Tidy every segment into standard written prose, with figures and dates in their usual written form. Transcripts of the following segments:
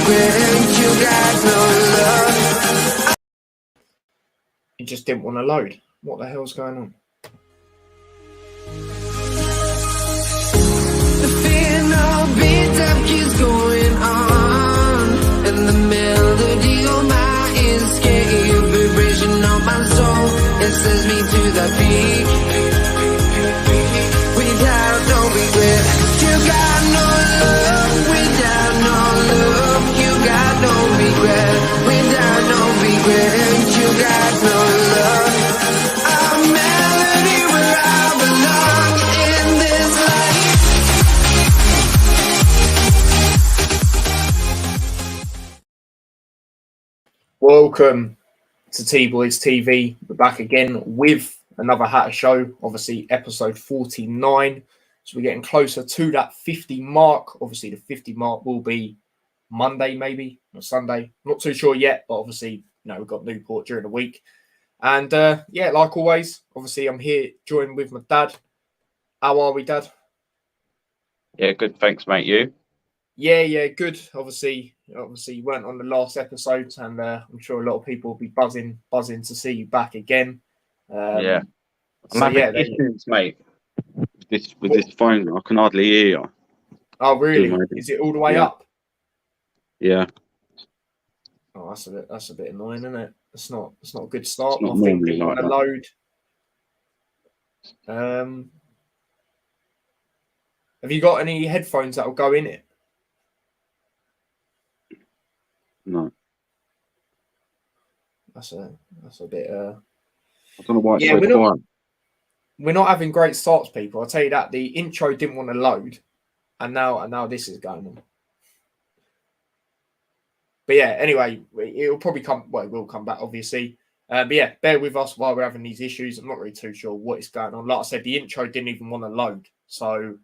regret. You got no love. It just didn't want to load. What the hell's going on? The fear no beat up keeps going on, and the melody on my ears getting a vibration on my soul. It sends me to the peak without no regret. You got no love without no love. You got no regret without no regret. You got no love. A melody where I belong in this life. Welcome to T-Boys TV. We're back again with another Hatter show, obviously episode 49. So we're getting closer to that 50 mark. Obviously the 50 mark will be Monday maybe, or Sunday. Not too sure yet, but obviously, you know, we've got Newport during the week. And yeah, like always, obviously I'm here joined with my dad. How are we, Dad? Yeah, good. Thanks, mate. You? Yeah, good. Obviously, you weren't on the last episode, and I'm sure a lot of people will be buzzing to see you back again. Yeah, I'm having issues, mate. With this phone, I can hardly hear you. Oh, really? Is it all the way up? Yeah. Oh, that's a bit annoying, isn't it? It's not a good start. I think you want to load. Have you got any headphones that will go in it? No. That's a bit. I don't know why it's so quiet. We're not having great starts, people. I'll tell you that. The intro didn't want to load, and now this is going on. But yeah, anyway, it'll probably come. Well, it will come back, obviously. But yeah, bear with us while we're having these issues. I'm not really too sure what is going on. Like I said, the intro didn't even want to load, so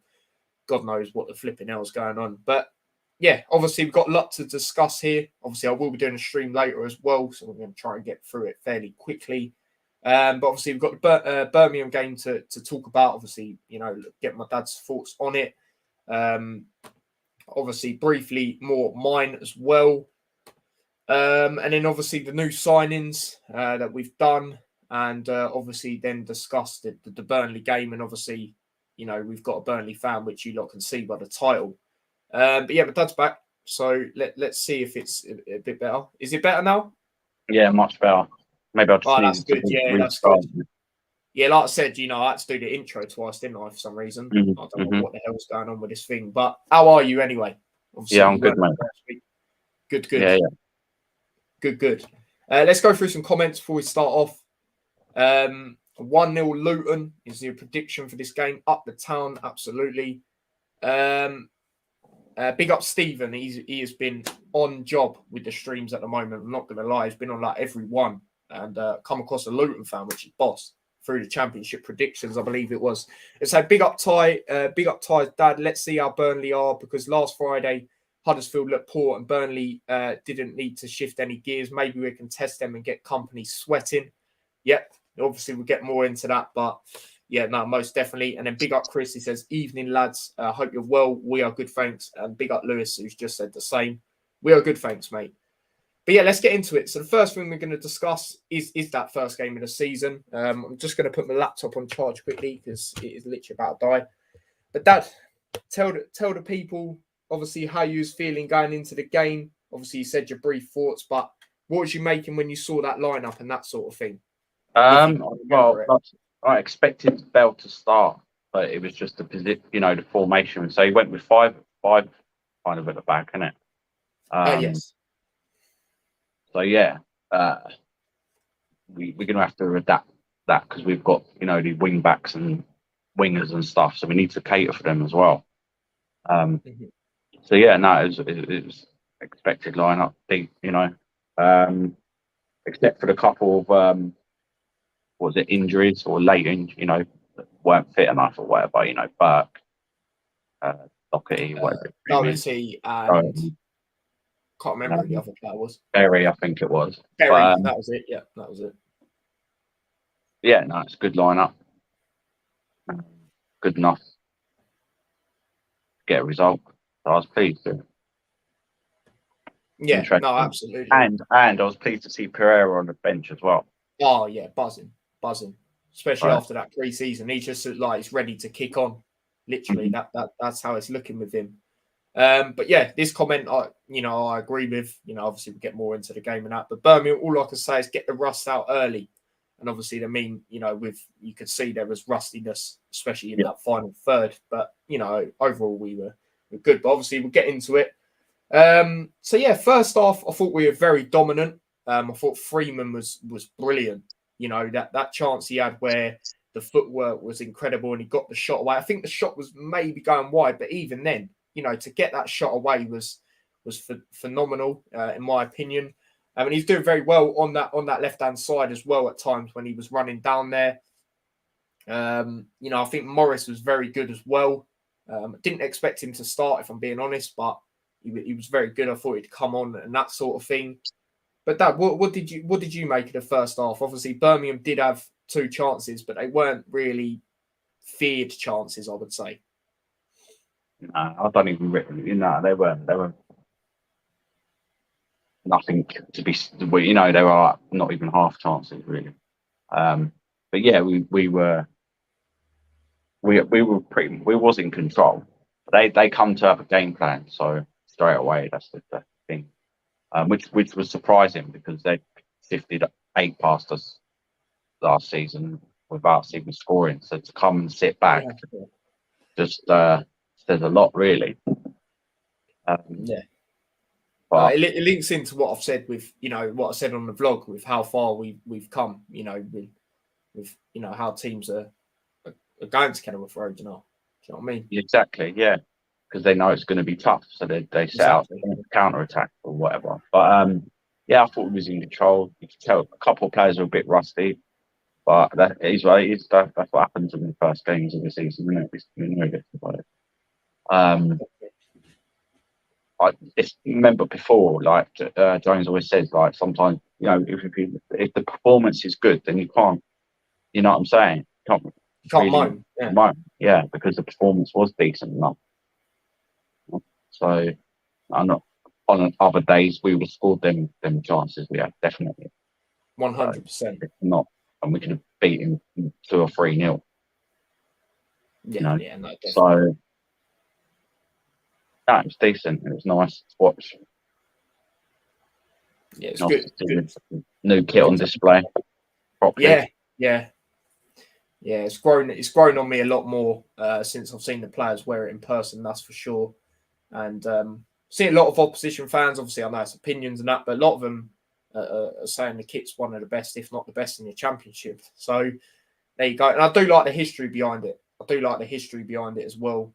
God knows what the flipping hell is going on. But yeah, obviously we've got a lot to discuss here. Obviously, I will be doing a stream later as well, so we're going to try and get through it fairly quickly. But obviously, we've got the Birmingham game to talk about. Obviously, you know, get my dad's thoughts on it. Obviously, briefly, more mine as well. And then obviously the new signings that we've done, and obviously then discuss the Burnley game. And obviously, you know, we've got a Burnley fan, which you lot can see by the title. But yeah, my dad's back, so let's see if it's a bit better. Is it better now? Yeah, much better. Maybe I'll just that's good. Yeah, that's good. Yeah, like I said, you know, I had to do the intro twice, didn't I, for some reason? I don't know what the hell's going on with this thing. But how are you anyway? Obviously, yeah, I'm good, mate. Good. Yeah. Good. Let's go through some comments before we start off. 1-0 Luton is your prediction for this game. Up the town, absolutely. Big up Stephen. He has been on job with the streams at the moment. I'm not going to lie. He's been on like every one and come across a Luton fan, which is boss, through the championship predictions, I believe it was. It's a big up Ty. Big up Ty's dad. Let's see how Burnley are, because last Friday Huddersfield looked poor and Burnley didn't need to shift any gears. Maybe we can test them and get company sweating. Yep. Obviously, we'll get more into that, but yeah, no, most definitely. And then big up Chris. He says, "Evening, lads. Hope you're well. We are good, thanks." And big up Lewis, who's just said the same. We are good, thanks, mate. But yeah, let's get into it. So the first thing we're going to discuss is that first game of the season. I'm just going to put my laptop on charge quickly because it is literally about to die. But Dad, tell the people, obviously, how you was feeling going into the game. Obviously, you said your brief thoughts, but what was you making when you saw that lineup and that sort of thing? Well, I expected Bell to start, but it was just the position, you know, the formation. So he went with five kind of at the back, innit? Yes. So yeah, we're going to have to adapt that because we've got, you know, the wing backs and wingers and stuff, so we need to cater for them as well. So yeah, no, it was expected lineup, you know, except for the couple of injuries or late, you know, that weren't fit enough or whatever, you know, Burke, Doherty, whatever. Doherty and can't remember who the other player was. Berry, I think it was. Berry, that was it. Yeah, that was it. Yeah, no, it's a good lineup. Good enough to get a result. So I was pleased with it. Yeah, Interesting. no, absolutely. And I was pleased to see Pereira on the bench as well. Oh yeah, buzzing, especially Right. after that pre-season. He just looked like he's ready to kick on. Literally, that's how it's looking with him. But yeah, this comment, I agree with. Obviously we get more into the game and that, but Birmingham, all I can say is get the rust out early. And obviously, you could see there was rustiness, especially in that final third. But overall we were good. But obviously we'll get into it. So yeah, first off, I thought we were very dominant. I thought Freeman was brilliant. That chance he had where the footwork was incredible and he got the shot away. I think the shot was maybe going wide, but even then, to get that shot away was phenomenal in my opinion. And he's doing very well on that left hand side as well at times when he was running down there. I think Morris was very good as well. Didn't expect him to start, if I'm being honest, but he was very good. I thought he'd come on and that sort of thing. But Dad, what did you make of the first half? Obviously, Birmingham did have 2 chances, but they weren't really feared chances, I would say. No, I don't even. They were nothing to be. They were not even half chances really. But yeah, we were was in control. They come to have a game plan, so straight away that's the thing. Which was surprising because they sifted 8 past us last season without even scoring. So to come and sit back just says a lot, really. But it links into what I've said with what I said on the vlog with how far we've come. With how teams are going to Kenilworth Road. Do you know what I mean? Exactly, yeah. Because they know it's going to be tough, so they set out counter attack or whatever. But yeah, I thought it was in control. You could tell a couple of players were a bit rusty, but that is what it is. That's what happens in the first games of the season, isn't it? We know this about it. I just remember before, like Jones always says, like sometimes if the performance is good, then you can't. You know what I'm saying? You can't moan. Yeah, because the performance was decent enough. So I'm not on other days we would have scored them chances. We had definitely 100%. Not, and we could have beaten 2 or 3-0. Yeah, no, definitely. So that was decent. It was nice to watch. Yeah, it's good. New kit on display. Properly. Yeah. It's grown on me a lot more since I've seen the players wear it in person. That's for sure. And see a lot of opposition fans. Obviously, I know it's opinions and that, but a lot of them are saying the kit's one of the best, if not the best, in the championship. So there you go. And I do like the history behind it. As well.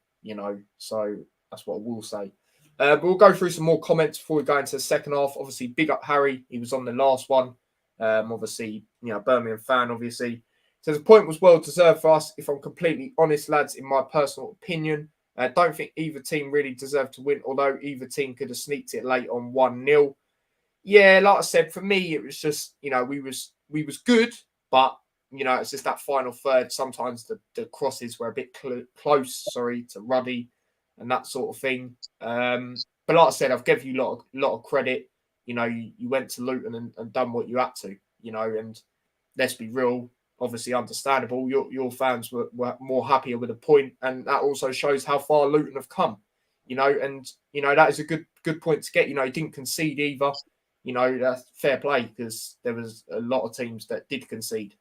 So that's what I will say. But we'll go through some more comments before we go into the second half. Obviously, big up Harry. He was on the last one. Obviously, Birmingham fan. Obviously, so the point was well deserved for us. If I'm completely honest, lads, in my personal opinion. I don't think either team really deserved to win, although either team could have sneaked it late on 1-0. Yeah, like I said, for me, it was just, we was good, but, it's just that final third. Sometimes the crosses were a bit close, to Ruddy and that sort of thing. But like I said, I've given you a lot of credit. You went to Luton and done what you had to, and let's be real. Obviously understandable. Your fans were more happier with a point, and that also shows how far Luton have come. And that is a good point to get. You didn't concede either. That's fair play because there was a lot of teams that did concede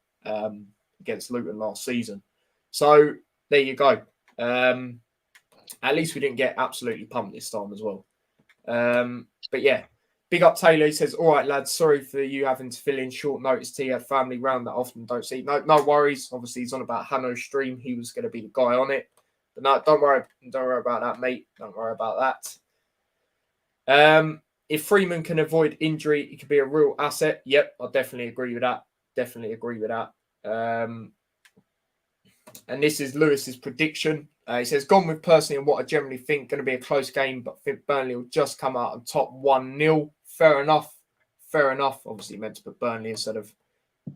against Luton last season. So there you go. At least we didn't get absolutely pumped this time as well. But yeah. Big up Taylor. He says, all right, lads, sorry for you having to fill in short notice. He had family round that often don't see. No worries. Obviously, he's on about Hanno's stream. He was going to be the guy on it. But no, don't worry about that, mate. Don't worry about that. If Freeman can avoid injury, he could be a real asset. Yep, I definitely agree with that. And this is Lewis's prediction. He says, gone with personally and what I generally think going to be a close game, but think Burnley will just come out on top 1-0. Fair enough. Obviously, meant to put Burnley instead of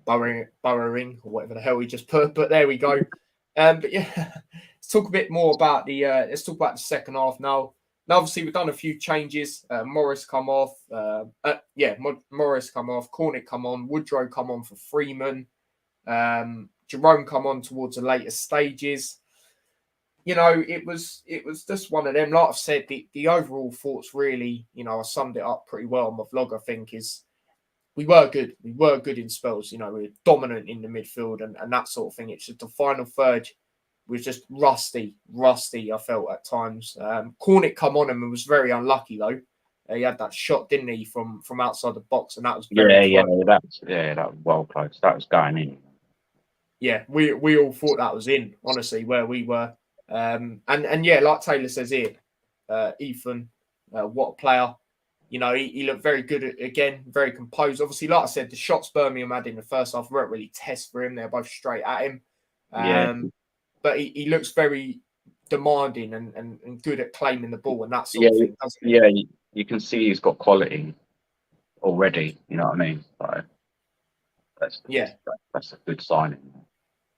Burrowing or whatever the hell he just put. But there we go. But yeah, let's talk a bit more about let's talk about the second half now. Now, obviously, we've done a few changes. Morris come off. Morris come off. Cornick come on. Woodrow come on for Freeman. Jerome come on towards the later stages. You know, it was just one of them. Like I've said, the overall thoughts really, you know, I summed it up pretty well on my vlog, I think, is we were good. We were good in spells. You know, we were dominant in the midfield and that sort of thing. It's just the final third was just rusty, I felt at times. Cornick come on him and was very unlucky, though. He had that shot, didn't he, from outside the box, and that was very close. That was well close. That was going in. Yeah, we all thought that was in, honestly, where we were. And yeah, like Taylor says here, Ethan, what a player. You know, he looked very good again, very composed. Obviously, like I said, the shots Birmingham had in the first half weren't really tests for him. They're both straight at him. But he looks very demanding and good at claiming the ball and that sort of thing, doesn't he? Yeah, you can see he's got quality already. You know what I mean? So that's a good signing.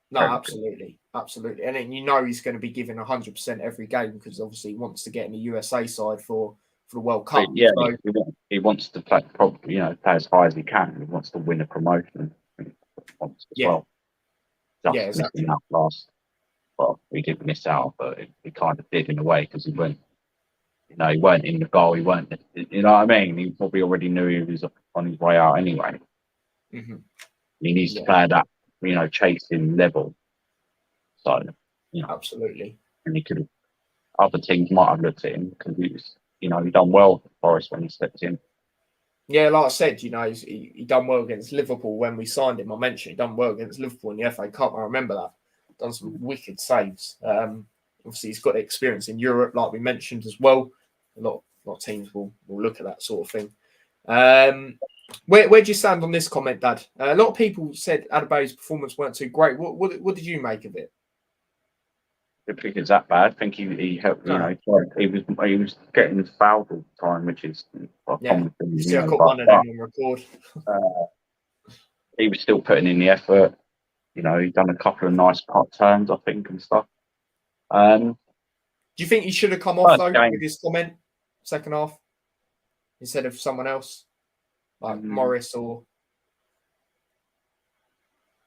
No, absolutely. And then you know he's going to be giving 100% every game because obviously he wants to get in the USA side for the World Cup. But yeah, so he wants to play, play as high as he can. He wants to win a promotion. Well. Just exactly. Out last. Well, he did miss out, but he kind of did in a way because he went. You know, he weren't in the goal. He weren't. You know what I mean? He probably already knew he was on his way out anyway. Mm-hmm. He needs to play at that, chasing level. So, absolutely. And he could. Other teams might have looked at him because he was, he done well for Forest when he stepped in. Yeah, like I said, he done well against Liverpool when we signed him. I mentioned he done well against Liverpool in the FA Cup. I remember that. Done some wicked saves. Obviously, he's got experience in Europe, like we mentioned as well. A lot of teams will look at that sort of thing. Where do you stand on this comment, Dad? A lot of people said Adebayo's performance weren't too great. What did you make of it? I think it's that bad. I think he helped. No. He was getting fouled all the time, which is a common thing. You still got one of them on record. He was still putting in the effort. He'd done a couple of nice putt turns, I think, and stuff. Do you think he should have come off though with his comment second half instead of someone else like Morris or?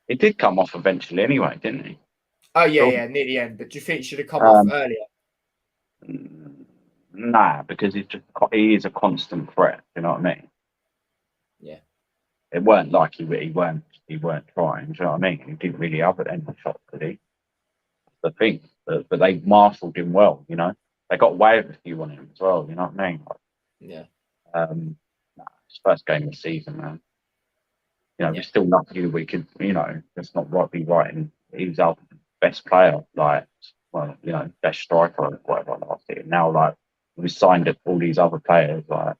He did come off eventually, anyway, didn't he? Oh yeah, near the end. But do you think he should have come off earlier? Nah, because he is a constant threat. You know what I mean? Yeah. It weren't like he weren't trying. Do you know what I mean? He didn't really have it in the shot, did he? The thing, but they marshalled him well. They got away with a few on him as well. You know what I mean? Yeah. His first game of the season, man. We're still lucky that we could. That's not be right. And he was our best player, best striker or whatever last year. Now, we signed up all these other players, trying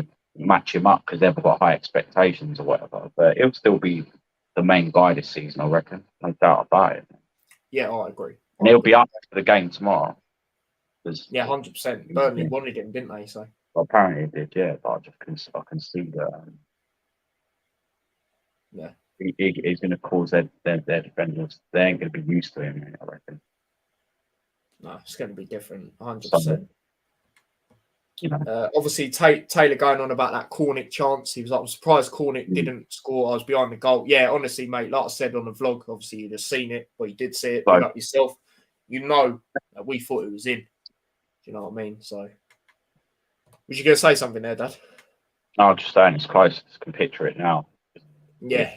to match him up because they've got high expectations or whatever. But he'll still be the main guy this season, I reckon. No doubt about it. Yeah, I agree. And he'll be up for the game tomorrow. Yeah, 100%. Burnley wanted him, didn't they? So well, apparently he did, yeah. But I can see that. Yeah, he's going to cause their defenders. They ain't going to be used to him, I reckon. No, it's going to be different, 100%. So, obviously, Taylor going on about that Cornick chance. He was like, I'm surprised Cornick didn't score. I was behind the goal. Yeah, honestly, mate, like I said on the vlog, obviously you'd have seen it, or you did see it, pick up yourself. That we thought it was in. Do you know what I mean? So, was you going to say something there, Dad? No, I'm just saying it's close. I can picture it now. Yeah.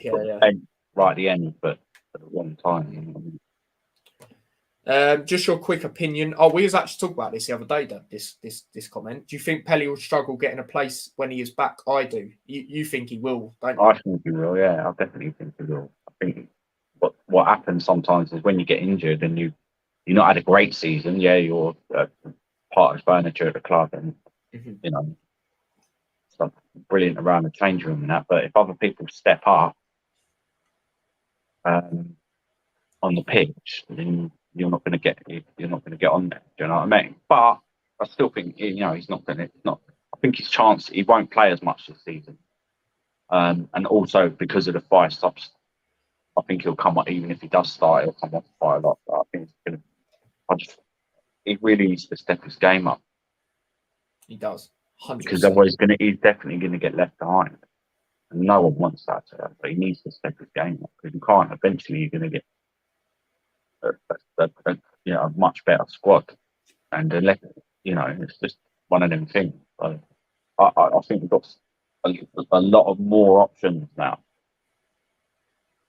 Right at the end, but at the wrong time. Just your quick opinion. Oh, we was actually talking about this the other day, Dad, this comment. Do you think Pelly will struggle getting a place when he is back? I do. You think he will, don't you? I think he will, yeah. I definitely think he will. I think what happens sometimes is when you get injured and you're not had a great season, you're part of furniture at the club and, stuff brilliant around the change room and that. But if other people step up on the pitch, then you're not going to get on there. Do you know what I mean? But I still think he's not going to. I think his chance he won't play as much this season, and also because of the 5 I think he'll come on, even if he does start, he'll come off quite a lot. But I think he really needs to step his game up He does, because 100%. otherwise he's definitely going to get left behind. And no one wants that, but he needs to step his game up because you can't. Eventually, you're going to get a much better squad, and it's just one of them things. So I think we've got a lot of more options now.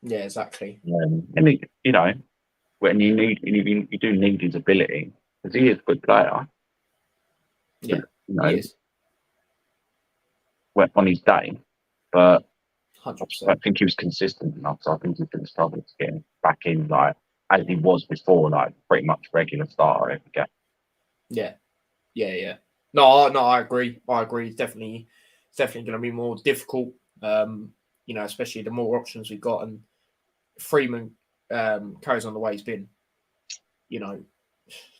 Yeah, exactly. And when you do need his ability because he is a good player. Yeah, But, he is. on his day, but 100%. I think he was consistent enough. So I think he's going to struggle to get him back in like as he was before, like pretty much regular starter every game. Yeah. No, I agree. It's definitely going to be more difficult. Especially the more options we've got, and Freeman carries on the way he's been.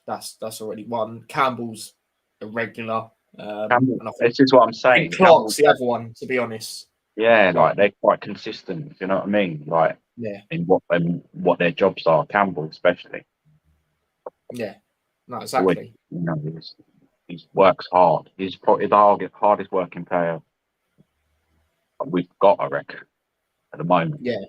That's already one. Campbell's a regular. Campbell, and I think, this is what I'm saying. Clark's the other one, to be honest. Yeah, like they're quite consistent. You know what I mean? Like in what their jobs are. Campbell especially. Yeah. No, exactly. He works hard. He's probably the hardest working player we've got, I reckon, at the moment. Yeah,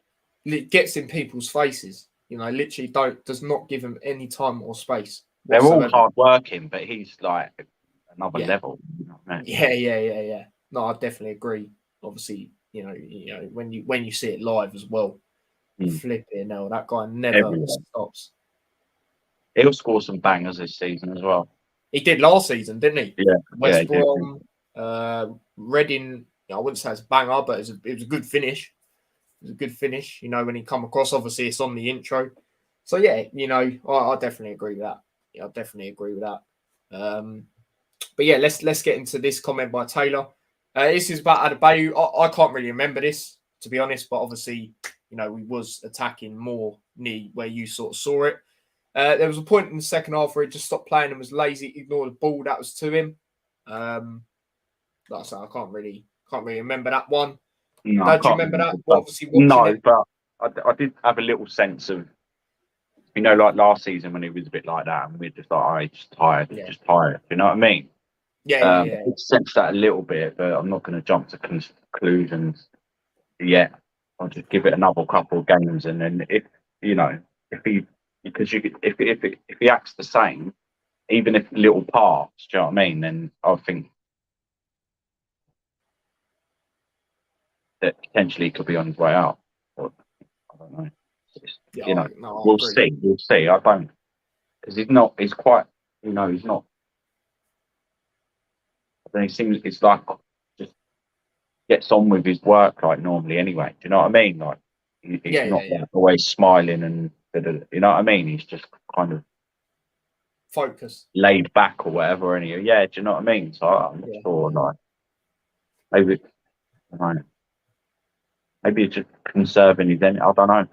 it gets in people's faces. Literally does not give them any time or space whatsoever. They're all hard working, but he's like another level. You know what I mean? Yeah. No, I definitely agree. Obviously, when you see it live as well, flipping hell, that guy never stops. He'll score some bangers this season as well. He did last season, didn't he? Yeah. West Brom, Reading. I wouldn't say it's a banger, but it was a good finish. It was a good finish. When he come across, obviously it's on the intro. So yeah, I definitely agree with that. Yeah, I definitely agree with that. But yeah, let's get into this comment by Taylor. This is about Adebayo. I can't really remember this, to be honest, but obviously, we was attacking more near where you sort of saw it. There was a point in the second half where he just stopped playing and was lazy, ignored the ball that was to him. Like I said, I can't really remember that one. No, Do you remember that? But, obviously watching it. But I did have a little sense of, like last season when it was a bit like that, and we're just like, just tired. You know what I mean? Yeah. I did sense that a little bit, but I'm not going to jump to conclusions yet. I'll just give it another couple of games, and then if he acts the same, even if little parts, do you know what I mean? Then I think that potentially he could be on his way out. Or, I don't know. We'll see. We'll see. I don't, because he's not. He's quite. He's not. Then he seems. It's like just gets on with his work like normally anyway. Do you know what I mean? Like he's not like always smiling and you know what I mean? He's just kind of focused, laid back or whatever. And do you know what I mean? So I'm not sure. Like maybe, I don't know. Maybe it's just conserving his energy. I don't know.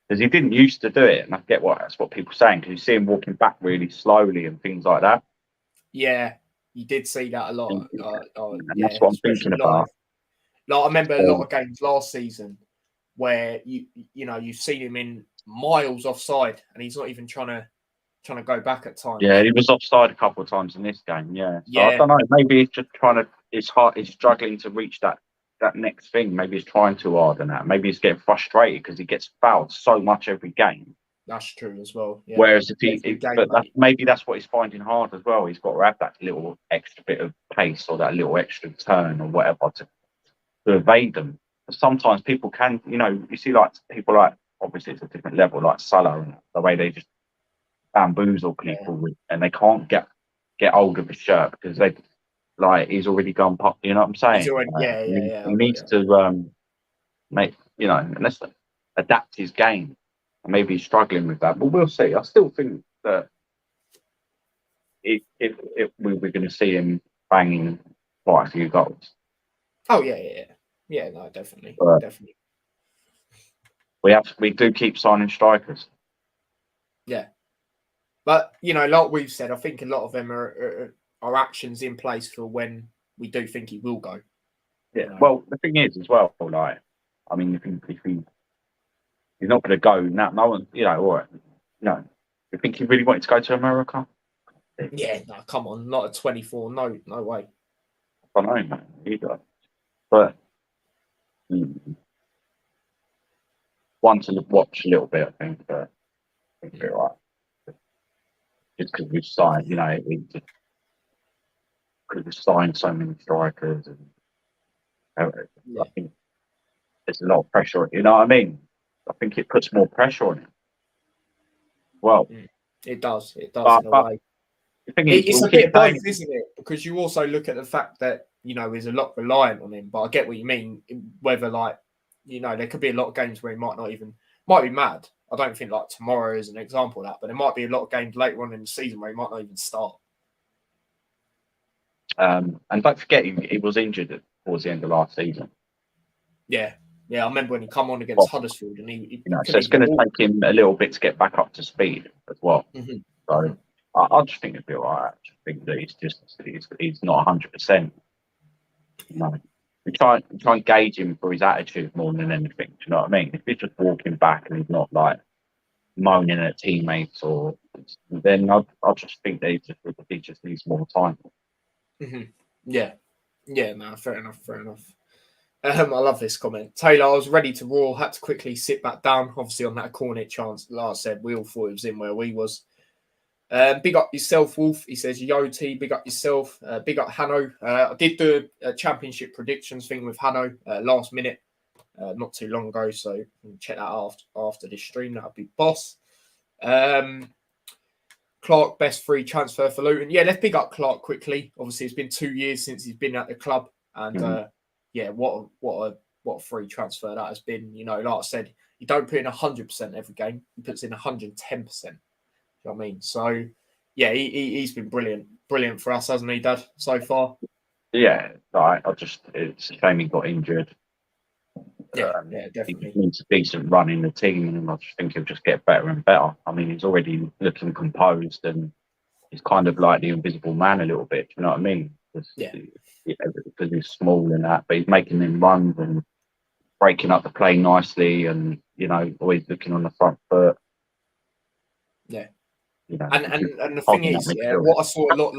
Because he didn't used to do it, and I get that's what people are saying. Because you see him walking back really slowly and things like that. Yeah, you did see that a lot. And that's what I'm thinking about. Like I remember a lot of games last season where you've seen him in miles offside, and he's not even trying to go back at times. Yeah, he was offside a couple of times in this game. Yeah, so I don't know. Maybe he's just trying to. It's hard. He's struggling to reach that next thing. Maybe he's trying too hard on that. Maybe he's getting frustrated because he gets fouled so much every game. That's true as well. Yeah. Whereas maybe that's what he's finding hard as well. He's got to have that little extra bit of pace or that little extra turn or whatever to evade them. But sometimes people can, you see like people like, obviously it's a different level, like Salah and the way they just bamboozle people and they can't get hold of his shirt because they he's already gone pop. You know what I'm saying? He needs to make and let's adapt his game. And maybe he's struggling with that, but we'll see. I still think that if we're going to see him banging quite a few goals. Oh yeah. No, definitely. We do keep signing strikers. Yeah, but like we've said, I think a lot of them are actions in place for when we do think he will go. Yeah. Well, the thing is as well, like, I mean, if he He's not going to go now. No one, or you think he really wanted to go to America? Yeah, no, come on, not at 24. No, no way. I don't know, man. Either. But one to watch a little bit, I think. But I think it'll be all right. Just because we've signed, because we've signed so many strikers, and I think there's a lot of pressure. You know what I mean? I think it puts more pressure on him. Well, it does. It does in a way. The thing is, it's a bit of both, isn't it? Because you also look at the fact that there's a lot reliant on him. But I get what you mean. Whether there could be a lot of games where he might be mad. I don't think like tomorrow is an example of that, but there might be a lot of games later on in the season where he might not even start. And don't forget, he was injured towards the end of last season. Yeah, I remember when he come on against Huddersfield, and he so it's going to take him a little bit to get back up to speed as well. Mm-hmm. So I just think it'll be all right. I just think that he's not 100%. We try and gauge him for his attitude more than anything. Do you know what I mean? If he's just walking back and he's not like moaning at teammates, then I just think that he just needs more time. Mm-hmm. Yeah, no, fair enough. I love this comment. Taylor, I was ready to roar, had to quickly sit back down. Obviously, on that Cornet chance, like I said, we all thought it was in where we was. Big up yourself, Wolf. He says, Yo, T, big up yourself. Big up Hanno. I did do a championship predictions thing with Hanno last minute, not too long ago. So you can check that out after this stream. That'll be boss. Clark, best free transfer for Luton. Yeah, let's pick up Clark quickly. Obviously, it's been 2 years since he's been at the club. And what a free transfer that has been. Like I said, you don't put in 100% every game. He puts in 110%. You know what I mean? So, yeah, he's been brilliant for us, hasn't he, Dad, so far? Yeah, it's a shame he got injured. Yeah, definitely. He needs a decent run in the team, and I just think he'll just get better and better. I mean, he's already looking composed, and he's kind of like the invisible man a little bit. You know what I mean? Because he's small and that, but he's making them runs and breaking up the play nicely, and always looking on the front foot. Yeah. And the thing is, what I saw a lot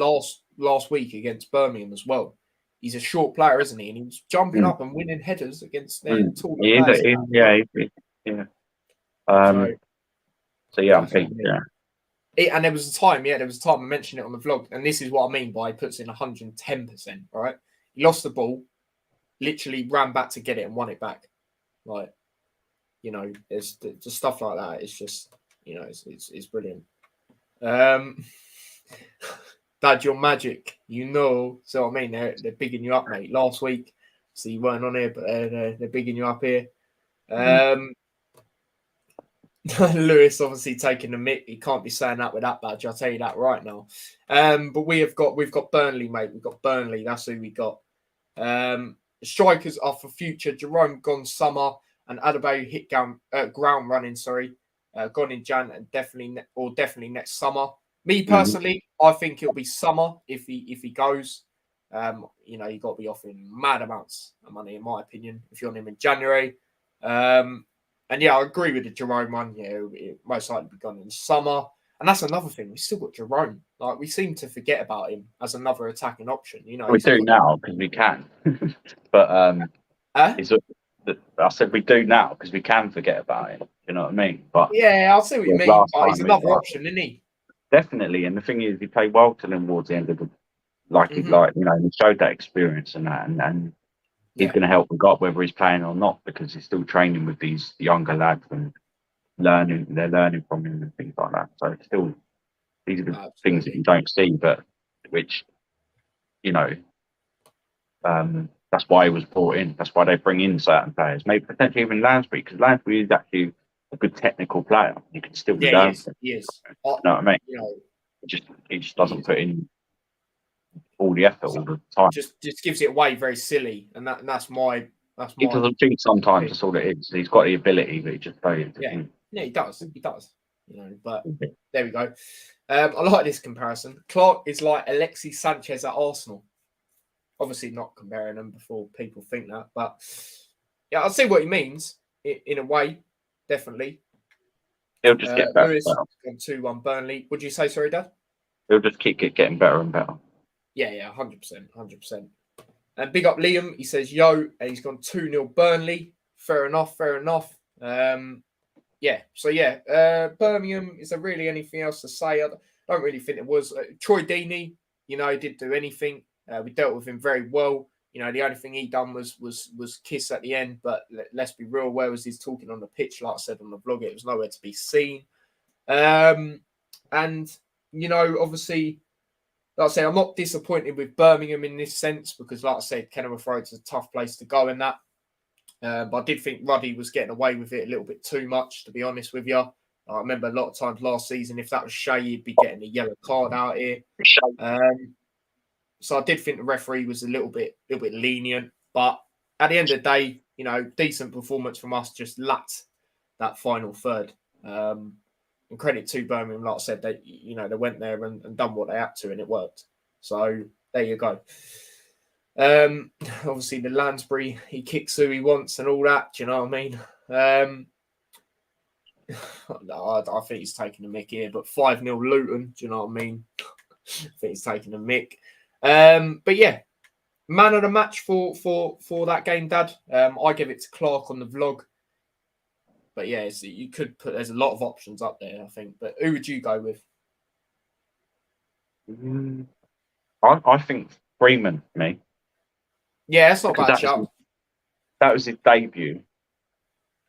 last week against Birmingham as well. He's a short player, isn't he? And he was jumping up and winning headers against their taller players. I think, And there was a time I mentioned it on the vlog, and this is what I mean by he puts in 110%. Right? He lost the ball, literally ran back to get it and won it back. It's just stuff like that. It's just, it's brilliant. Dad, you're magic, So I mean, they're bigging you up, mate. Last week, so you weren't on here, but they're bigging you up here. Lewis obviously taking the mick. He can't be saying that with that badge. I'll tell you that right now. But we've got Burnley, mate. We've got Burnley. That's who we got. Strikers are for future. Jerome gone summer and Adebayo hit ground running. Gone in Jan and definitely next summer. Me personally, I think it'll be summer if he goes. You got to be offering mad amounts of money, in my opinion, if you're on him in January. And yeah, I agree with the Jerome one. Yeah, it most likely be gone in summer. And that's another thing. We still got Jerome. Like, we seem to forget about him as another attacking option. We do now because we can. But I said we do now because we can forget about him. You know what I mean? But yeah, I'll see what you mean. He's another option, isn't he? Definitely. And the thing is, he played well towards the end of the he showed that experience and that, and he's going to help the God whether he's playing or not, because he's still training with these younger lads and they're learning from him and things like that. So it's still, these are the things that you don't see, but which, that's why he was brought in. That's why they bring in certain players, maybe potentially even Lansbury, because Lansbury is actually a good technical player. You can still learn. He is. You know what I mean? He just doesn't put in all the effort all the time. Just gives it away very silly, and that's my. He doesn't think sometimes. That's all it is. He's got the ability, but he just plays. Yeah, he does. But there we go. I like this comparison. Clark is like Alexis Sanchez at Arsenal. Obviously, not comparing them before people think that, but yeah, I see what he means in a way. definitely. He'll just get better. Lewis And better. on 2-1 Burnley. Would you say, sorry, Dad? He'll just keep getting better and better. Yeah, 100%. And big up Liam. He says, yo, and he's gone 2-0 Burnley. Fair enough. Birmingham, is there really anything else to say? I don't really think it was. Troy Deeney, didn't do anything. We dealt with him very well. The only thing he done was kiss at the end. But let's be real, where was his talking on the pitch? Like I said on the vlog, it was nowhere to be seen. And, obviously, like I said, I'm not disappointed with Birmingham in this sense because, like I said, Kenilworth Road's a tough place to go in that. But I did think Ruddy was getting away with it a little bit too much, to be honest with you. I remember a lot of times last season, if that was Shay, he'd be getting a yellow card out here. So I did think the referee was a little bit lenient. But at the end of the day, decent performance from us, just lacked that final third. And credit to Birmingham, like I said, they went there and done what they had to, and it worked. So there you go. Obviously the Lansbury, he kicks who he wants and all that. Do you know what I mean? I think he's taking a mick here, but 5-0 Luton. Do you know what I mean? I think he's taking a mick. But yeah, man of the match for that game, Dad. I give it to Clark on the vlog. But yeah, you could put. There's a lot of options up there, I think. But who would you go with? I think Freeman, me. Yeah, that's not bad shout. That was his debut.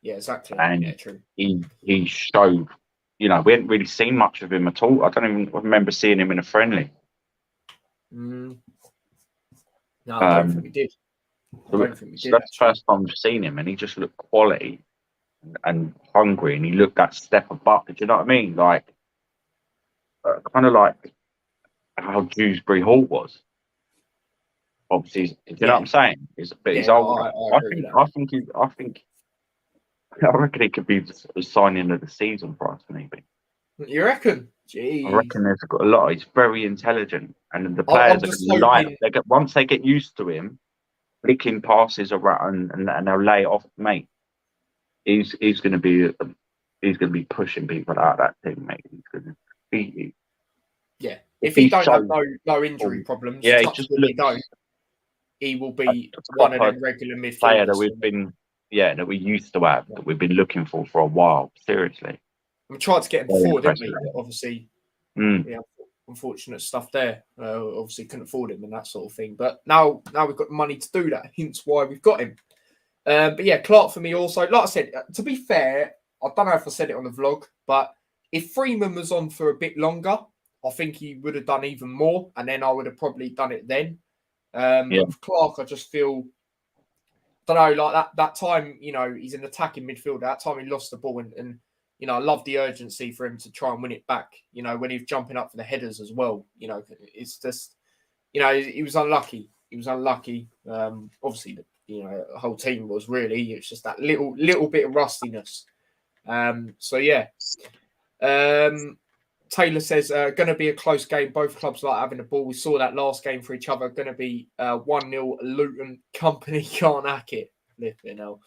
Yeah, exactly. And yeah, true. He showed. We hadn't really seen much of him at all. I don't even remember seeing him in a friendly. No, I don't think we did. That's the first time we've seen him, and he just looked quality and hungry, and he looked that step above. Do you know what I mean? Like, kind of like how Dewsbury Hall was. Obviously, do you know what I'm saying? He's older. I reckon he could be the signing of the season for us, maybe. You reckon? Jeez. I reckon there's got a lot. He's very intelligent, and the players once they get used to him, flicking passes around and they'll lay it off, mate. He's going to be pushing people out of that team, mate. He's going to beat you. Yeah, if he don't have no injury problems, yeah, he will be one of them regular midfielders player that we used to have, that we've been looking for a while. Seriously, we tried to get him forward, didn't we? Obviously, unfortunate stuff there. Obviously, couldn't afford him and that sort of thing. But now we've got the money to do that. Hence why we've got him. But yeah, Clark for me also. Like I said, to be fair, I don't know if I said it on the vlog, but if Freeman was on for a bit longer, I think he would have done even more, and then I would have probably done it then. But with Clark, I just feel, I don't know, like that time, he's an attacking midfielder. That time he lost the ball, and I love the urgency for him to try and win it back. When he was jumping up for the headers as well. It's just, he was unlucky. Obviously, the whole team was really. It's just that little bit of rustiness. So yeah. Taylor says, going to be a close game. Both clubs like having the ball. We saw that last game for each other. Going to be 1-0 Luton. Company can't hack it. Flipping hell.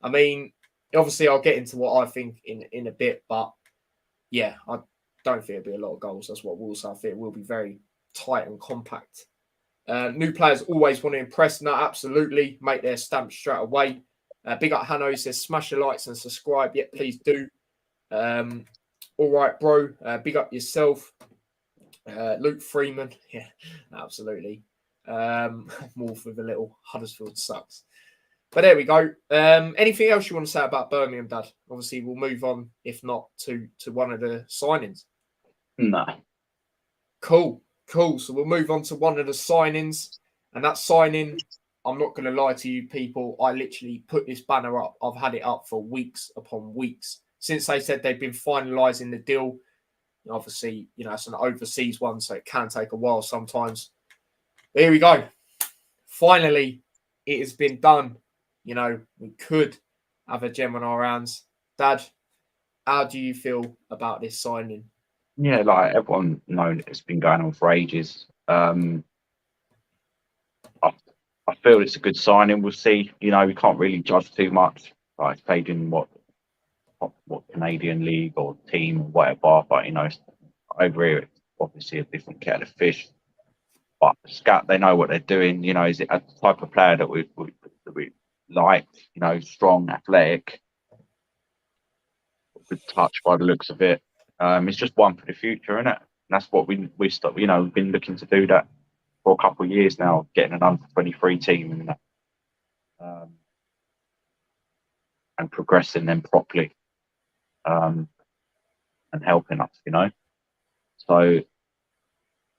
I mean, obviously, I'll get into what I think in a bit. But, yeah, I don't think it'll be a lot of goals. That's what we'll say. I think it will be very tight and compact. New players always want to impress. No, absolutely. Make their stamp straight away. Big up Hanno says, smash the likes and subscribe. Yeah, please do. All right, bro. Big up yourself. Luke Freeman. Yeah, absolutely. Morph with a little Huddersfield sucks. But there we go. Anything else you want to say about Birmingham, Dad? Obviously, we'll move on, if not, to one of the signings. No. Cool. So we'll move on to one of the signings. And that signing, I'm not going to lie to you people, I literally put this banner up. I've had it up for weeks upon weeks. Since they said they've been finalising the deal. Obviously, it's an overseas one, so it can take a while sometimes. But here we go. Finally, it has been done. We could have a gem on our hands. Dad, how do you feel about this signing? Yeah, like everyone knows, it's been going on for ages. I feel it's a good signing. We'll see. We can't really judge too much. Like, it's paid in Canadian league or team or whatever. But over here it's obviously a different kettle of fish. But Scat, they know what they're doing. Is it a type of player that we like? Strong, athletic, good touch by the looks of it. It's just one for the future, isn't it? And that's what we've been looking to do that for a couple of years now, getting an under 23 team and progressing them properly, and helping us, So,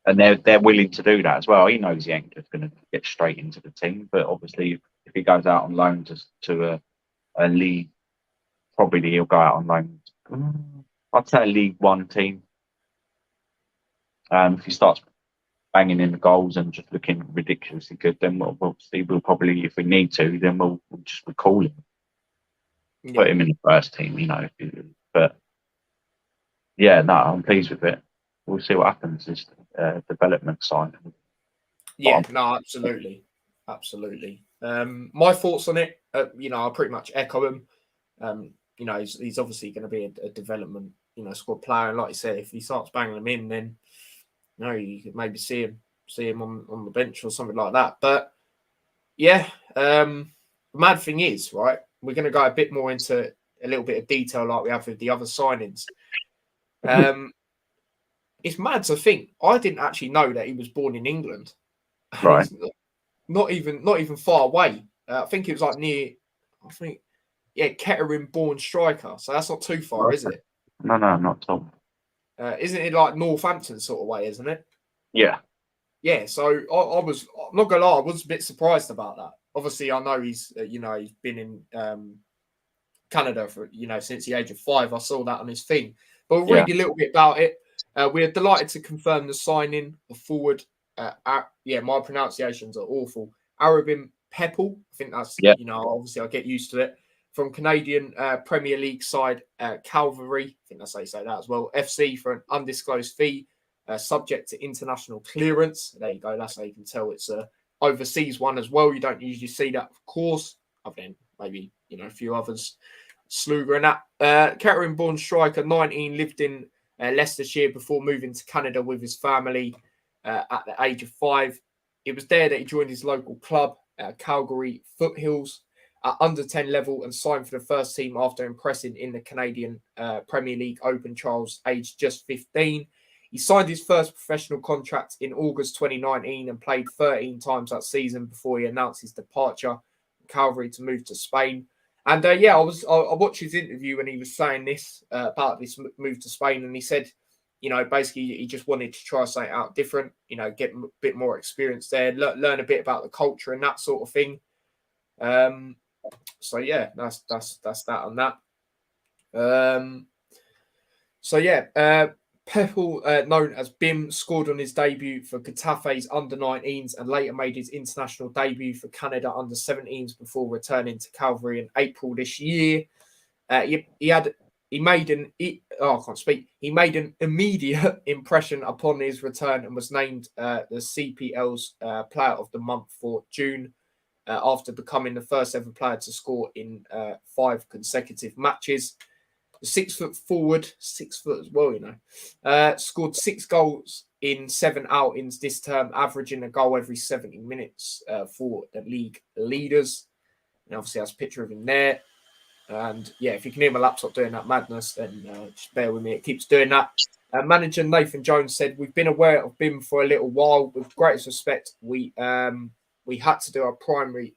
and they're willing to do that as well. He knows he ain't just going to get straight into the team, but obviously if he goes out on loan to a league, probably he'll go out on loan. I'd say a League One team. If he starts banging in the goals and just looking ridiculously good, then we'll probably, if we need to, then we'll just recall him, put him in the first team, But yeah, no, I'm pleased with it. We'll see what happens this development side. Yeah, no, absolutely. My thoughts on it, I pretty much echo him. He's obviously going to be a development, squad player. And like you said, if he starts banging them in, then you could maybe see him on the bench or something like that. But yeah, the mad thing is, right, we're going to go a bit more into a little bit of detail like we have with the other signings. It's mad to think I didn't actually know that he was born in England. Right. Not even far away. I think it was like near. Kettering-born striker. So that's not too far, is it? No, not at all. Isn't it like Northampton sort of way? Isn't it? Yeah. Yeah. So I'm not gonna lie, I was a bit surprised about that. Obviously, I know he's he's been in Canada for since the age of 5. I saw that on his thing. But we'll read a little bit about it. We're delighted to confirm the signing of forward. My pronunciations are awful. Arabin Pepple. I think that's obviously I get used to it. From Canadian Premier League side Calvary. I think that's how you say that as well. FC for an undisclosed fee, subject to international clearance. There you go. That's how you can tell it's a overseas one as well. You don't usually see that, of course. Other than maybe a few others. Sluger and that. Kettering-born striker, 19, lived in Leicestershire before moving to Canada with his family at the age of 5. It was there that he joined his local club, Calgary Foothills, at under 10 level and signed for the first team after impressing in the Canadian Premier League Open trials, aged just 15. He signed his first professional contract in August 2019 and played 13 times that season before he announced his departure from Calgary to move to Spain. And I watched his interview when he was saying this about this move to Spain, and he said, basically he just wanted to try something out different, get a bit more experience there, learn a bit about the culture and that sort of thing. So yeah, that's that on that. Pepple, known as Bim, scored on his debut for Getafe's under-19s and later made his international debut for Canada under-17s before returning to Calgary in April this year. He made an immediate impression upon his return and was named the CPL's Player of the Month for June after becoming the first ever player to score in 5 consecutive matches. The 6-foot forward, 6 foot as well, scored 6 goals in 7 outings this term, averaging a goal every 70 minutes for the league leaders. And obviously, that's a picture of him there. And yeah, if you can hear my laptop doing that madness, then just bear with me. It keeps doing that. Manager Nathan Jones said, "We've been aware of Bim for a little while. With greatest respect, we had to do our primary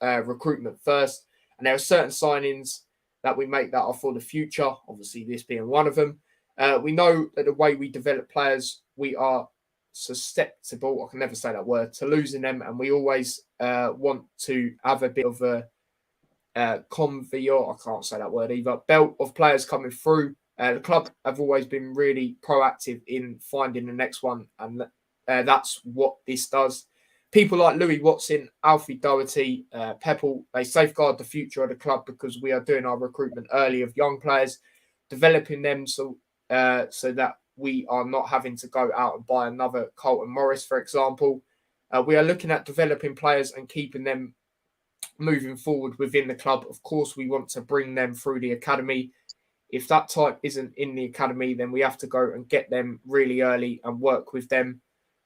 recruitment first, and there are certain signings that we make that are for the future, obviously this being one of them. We know that the way we develop players, we are susceptible, I can never say that word, to losing them, and we always want to have a bit of a conveyor, I can't say that word either, belt of players coming through. The club have always been really proactive in finding the next one, and that's what this does. People like Louis Watson, Alfie Doherty, Pepple, they safeguard the future of the club because we are doing our recruitment early of young players, developing them so that we are not having to go out and buy another Colton Morris, for example. We are looking at developing players and keeping them moving forward within the club. Of course, we want to bring them through the academy. If that type isn't in the academy, then we have to go and get them really early and work with them.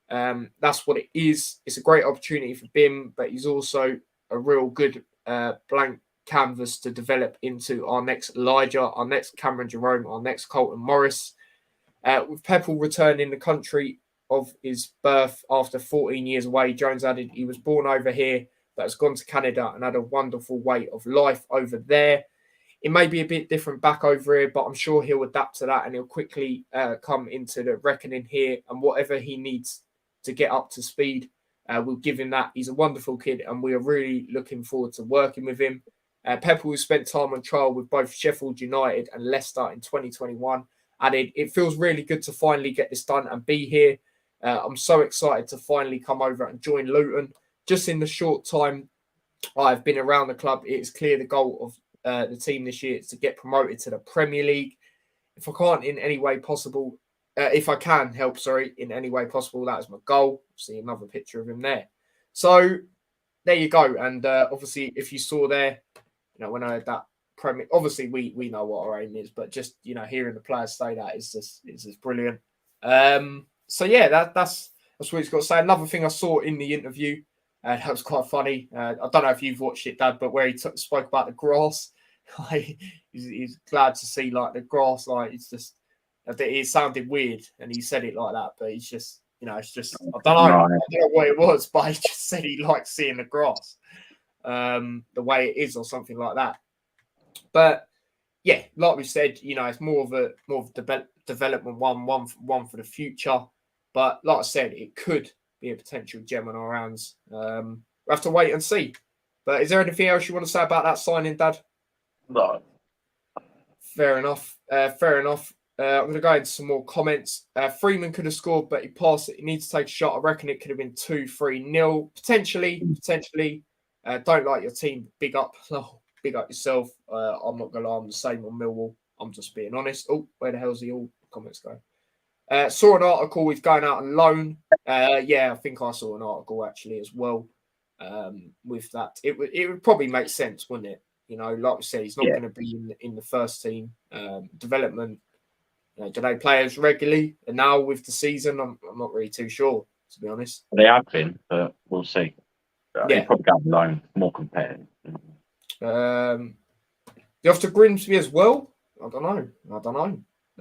That's what it is. It's a great opportunity for Bim, but he's also a real good blank canvas to develop into our next Elijah, our next Cameron Jerome, our next Colton Morris. With Peppel returning the country of his birth after 14 years away, Jones added he was born over here but has gone to Canada and had a wonderful way of life over there. It may be a bit different back over here, but I'm sure he'll adapt to that and he'll quickly come into the reckoning here, and whatever he needs to get up to speed, we'll give him that. He's a wonderful kid and we are really looking forward to working with him. Peppel, who spent time on trial with both Sheffield United and Leicester in 2021, added, it feels really good to finally get this done and be here. I'm so excited to finally come over and join Luton. Just in the short time I've been around the club, it is clear the goal of the team this year is to get promoted to the Premier League. If I can in any way possible, in any way possible, that is my goal. See another picture of him there. So there you go. And obviously, if you saw there, when I had that Premier, obviously we know what our aim is, but just hearing the players say that is just brilliant. So yeah, that's what he's got to say. Another thing I saw in the interview, that was quite funny. I don't know if you've watched it, Dad, but where he spoke about the grass, he's glad to see the grass. It's just it sounded weird, and he said it like that, but he's just it's just I don't know, I don't know what it was, but he just said he likes seeing the grass, the way it is, or something like that. But yeah, like we said, it's more of a development one for the future. But like I said, it could be a potential gem on our hands. We'll have to wait and see. But is there anything else you want to say about that signing, Dad? No. Fair enough. Fair enough. I'm going to go into some more comments. Freeman could have scored, but he passed it. He needs to take a shot. I reckon it could have been 2-3-0. Potentially. Don't like your team. Big up. Big up yourself. I'm not going to lie. I'm the same on Millwall. I'm just being honest. Oh, where the hell's the all comments go? Saw an article with going out on loan. Yeah, I think I saw an article actually as well. With that, it would probably make sense, wouldn't it? Like we said, he's not going to be in the first team. Development. Do they play as regularly? And now with the season, I'm not really too sure, to be honest. They have been, but we'll see. He'll probably go on loan, more competitive. The off to Grimsby as well. I don't know.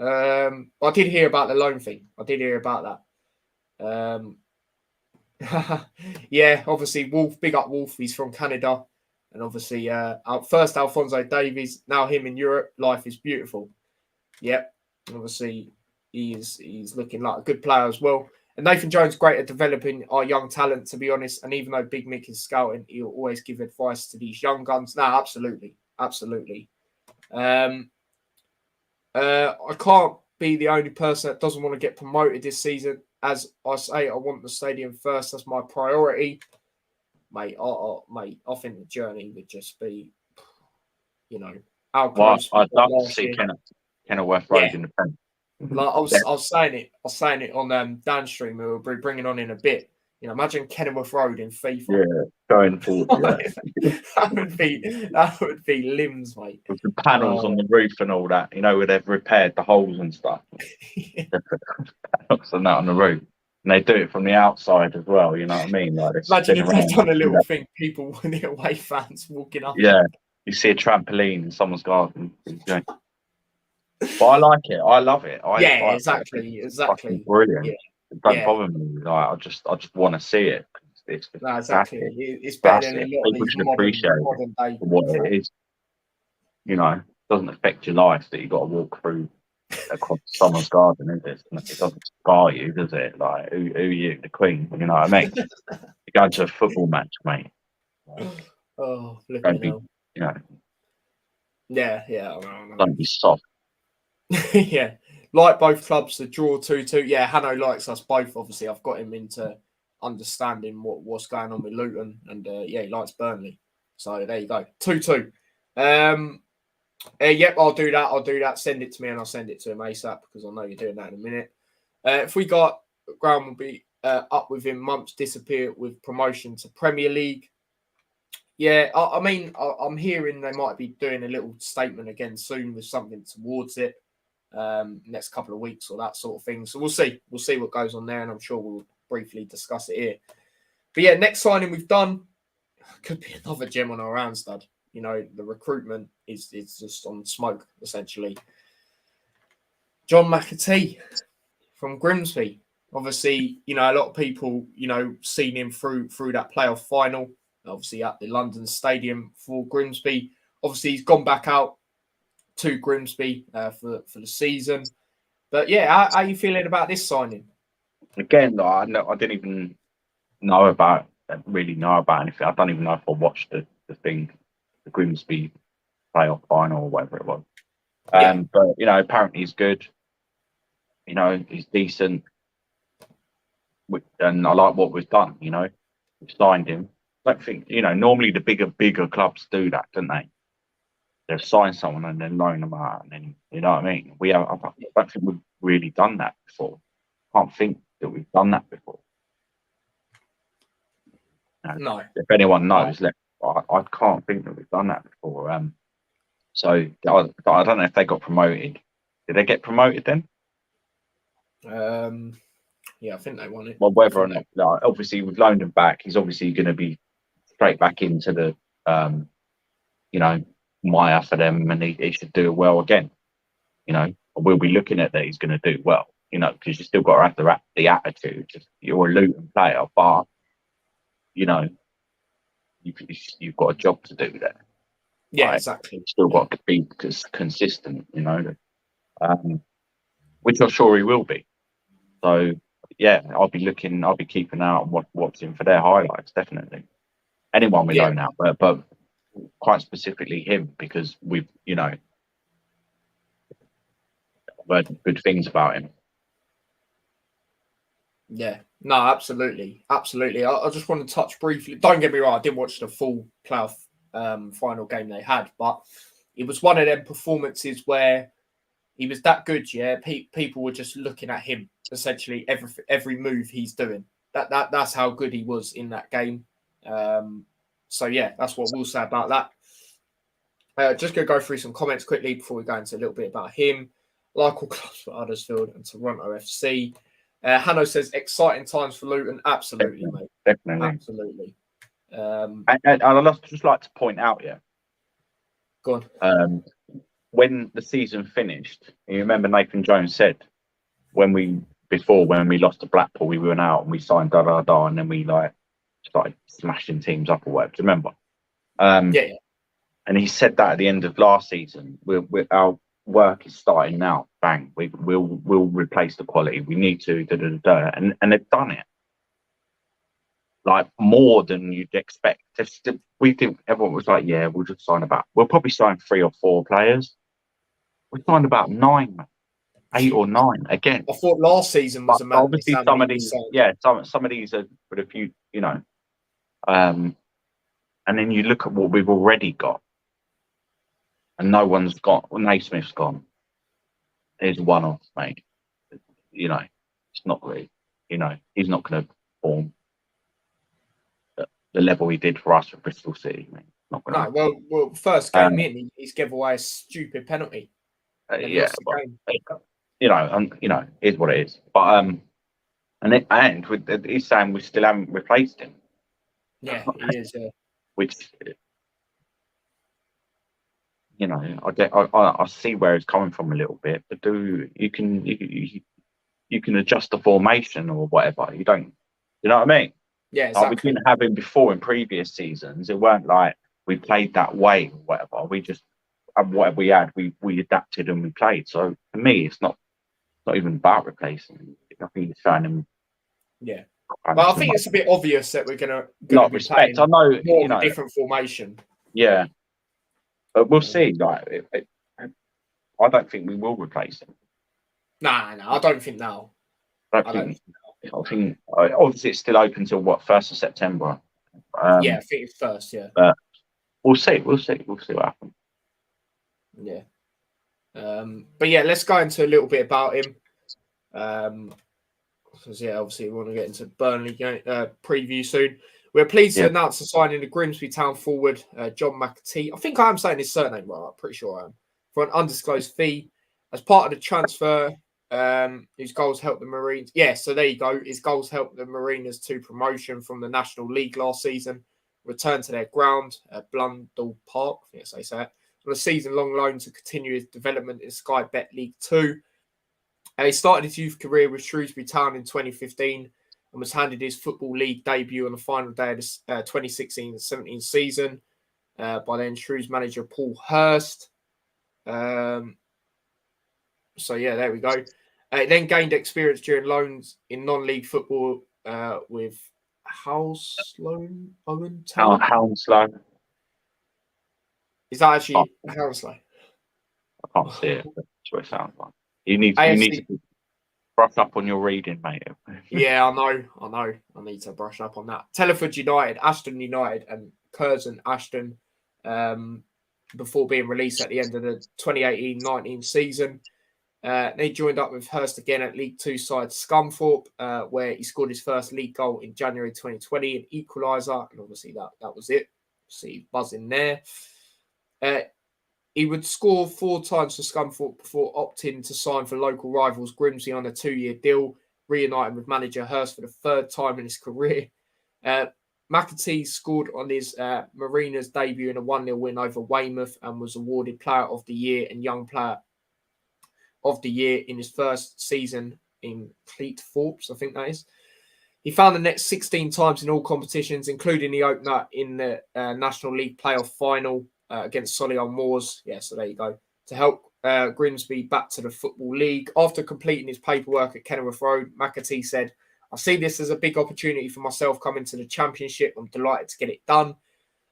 I did hear about the loan thing. I did hear about that. Yeah, obviously Wolf, big up Wolf. He's from Canada, and obviously, first Alphonso Davies, now him in Europe. Life is beautiful. Yep, obviously he's looking like a good player as well. And Nathan Jones great at developing our young talent, to be honest. And even though Big Mick is scouting, he'll always give advice to these young guns. No, absolutely. I can't be the only person that doesn't want to get promoted this season. As I say, I want the stadium first. That's my priority, mate. I think the journey would just be, how close. I'd love to see Kenilworth Road in the Prem. Like I was saying it on Dan's stream. We'll be bringing on in a bit. Imagine Kenilworth Road in FIFA. Yeah, going forward. that would be limbs, mate. With the panels on the roof and all that, where they've repaired the holes and stuff. Panels and that on the roof. And they do it from the outside as well, you know what I mean? Imagine if they've done a little thing, people, the away fans walking up. Yeah, you see a trampoline in someone's garden. But I like it. I love it. Exactly. Brilliant. Yeah. It doesn't bother me. I just want to see it. Exactly. It's better than a lot of these modern day. What it is. It doesn't affect your life that you've got to walk through across someone's garden, is it? It doesn't scar you, does it? Like, who are you, the Queen? You know what I mean? You go to a football match, mate. Don't be, Yeah. I don't be soft. Yeah. Like both clubs, the draw 2-2. Yeah, Hanno likes us both. Obviously, I've got him into understanding what's going on with Luton, and he likes Burnley. So there you go, 2-2. Yep, I'll do that. Send it to me, and I'll send it to him ASAP because I know you're doing that in a minute. If we got ground, will be up within months. Disappear with promotion to Premier League. Yeah, I mean, I'm hearing they might be doing a little statement again soon with something towards it, next couple of weeks or that sort of thing. So we'll see. We'll see what goes on there, and I'm sure we'll briefly discuss it here. But yeah, next signing we've done could be another gem on our round stud. You know, the recruitment is just on smoke, essentially. John McAtee from Grimsby. Obviously, you know, a lot of people, you know, seen him through that playoff final, obviously at the London Stadium for Grimsby. Obviously, he's gone back out to Grimsby for the season. But yeah, how are you feeling about this signing? Again, I didn't even really know about anything. I don't even know if I watched the thing, the Grimsby playoff final or whatever it was. Yeah. But you know, apparently he's good. You know, he's decent, and I like what we've done. You know, we've signed him. I don't think, you know, normally the bigger clubs do that, don't they? They'll sign someone and then loan them out, and then, you know what I mean. I don't think we've really done that before. Can't think that we've done that before. No. If anyone knows, I can't think that we've done that before. So I don't know if they got promoted. Did they get promoted then? Yeah, I think they won it. Well, whether or not, like, obviously we've loaned him back. He's obviously going to be straight back into the, you know, Maya for them, and he should do well again. You know, we'll be looking at that. He's going to do well. You know, because you still got to have the attitude. You're a Luton player, but you know, you've got a job to do there. Yeah, right? exactly. You've still got to be consistent. You know, which I'm sure he will be. So yeah, I'll be keeping out on what's in for their highlights. Definitely, anyone we loan out, but quite specifically him, because we've, you know, heard good things about him. Yeah, no, absolutely. I just want to touch briefly. Don't get me wrong, I didn't watch the full playoff final game they had, but it was one of them performances where he was that good. Yeah, people were just looking at him, essentially every move he's doing. That's how good he was in that game. So yeah, that's what we'll say about that. Just gonna go through some comments quickly before we go into a little bit about him. Like all clubs for Huddersfield and Toronto FC. Hanno says exciting times for Luton. Absolutely, mate. Definitely. Absolutely. And I'd just like to point out, Go on. When the season finished, you remember Nathan Jones said when we lost to Blackpool, we went out and we signed and then we like started smashing teams up or whatever. Do you remember? Yeah. And he said that at the end of last season. Our work is starting now. Bang, we'll replace the quality. We need to and they've done it. Like more than you'd expect. We think everyone was like, yeah, we'll probably sign 3 or 4 players. We signed about 9, 8 or 9 again. I thought last season was a madness. Obviously, some of these, some of these are with a few, you know. And then you look at what we've already got, and no one's got. Well, Naismith's gone. There's one off, mate. You know, it's not really. You know, he's not going to perform the level he did for us with Bristol City. Mate. Not gonna. No, well, first game in, he's given away a stupid penalty. Yeah, but, you know, is what it is. But and with he's saying we still haven't replaced him. Yeah, he is. Which, you know, I see where it's coming from a little bit, but you can adjust the formation or whatever. You don't, you know what I mean? Yeah, exactly. We didn't have him before in previous seasons. It weren't like we played that way or whatever. We just whatever we had, we adapted and we played. So for me, it's not even about replacing him. I think it's showing him. Yeah, but I think it's a bit obvious that we're gonna not be respect. playing I know, more you know, of a different formation. Yeah, but we'll see. Like, I don't think we will replace him. No, I don't think now. I think obviously it's still open till what, 1st of September. Yeah, I think it's first. Yeah, but we'll see. We'll see what happens. Yeah. But yeah, let's go into a little bit about him. Because yeah, obviously we want to get into Burnley preview soon. We're pleased to Yeah. announce the signing of Grimsby Town forward John McAtee. I think I am saying his surname right. I'm pretty sure I am. For an undisclosed fee. As part of the transfer, his goals helped the Marines. Yeah, so there you go. His goals helped the Mariners to promotion from the National League last season. Return to their ground at Blundell Park. Yes, I say it. On a season-long loan to continue his development in Sky Bet League 2. He started his youth career with Shrewsbury Town in 2015 and was handed his Football League debut on the final day of the 2016-17 season by then Shrews manager Paul Hurst. So, yeah, there we go. He then gained experience during loans in non-league football with Hounslow Owen Town. Hounslow. Is that actually Hounslow? I can't see it. That's what it sounds like. You need AFC. to brush up on your reading, mate. Yeah, I know. I need to brush up on that. Telford United, Ashton United, and Curzon Ashton before being released at the end of the 2018-19 season. They joined up with Hurst again at League Two side Scunthorpe, where he scored his first league goal in January 2020, an equaliser, and obviously that was it. See, buzzing there. He would score 4 times for Scunthorpe before opting to sign for local rivals Grimsby on a 2-year deal, reuniting with manager Hurst for the 3rd time in his career. McAtee scored on his Mariners debut in a 1-0 win over Weymouth and was awarded Player of the Year and Young Player of the Year in his first season in Cleethorpes, I think that is. He found the net 16 times in all competitions, including the opener in the National League playoff final against Solihull Moors. Yeah, so there you go. To help Grimsby back to the Football League. After completing his paperwork at Kenilworth Road, McAtee said, I see this as a big opportunity for myself coming to the Championship. I'm delighted to get it done.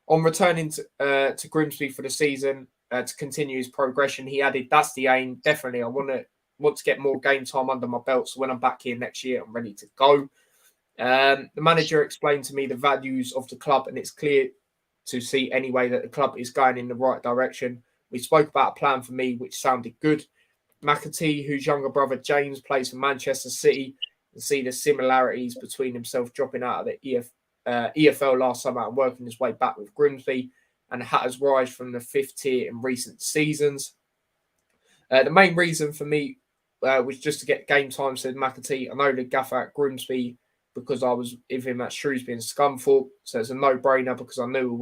On returning to Grimsby for the season to continue his progression, he added, that's the aim. Definitely, I want to get more game time under my belt. So when I'm back here next year, I'm ready to go. The manager explained to me the values of the club, and it's clear to see anyway that the club is going in the right direction. We spoke about a plan for me, which sounded good. McAtee, whose younger brother James plays for Manchester City, and see the similarities between himself dropping out of the EFL last summer and working his way back with Grimsby, and Hatter's rise from the 5th tier in recent seasons. The main reason for me was just to get game time, said McAtee. I know the gaffer at Grimsby because I was with him at Shrewsbury and Scunthorpe, so it's a no-brainer because I knew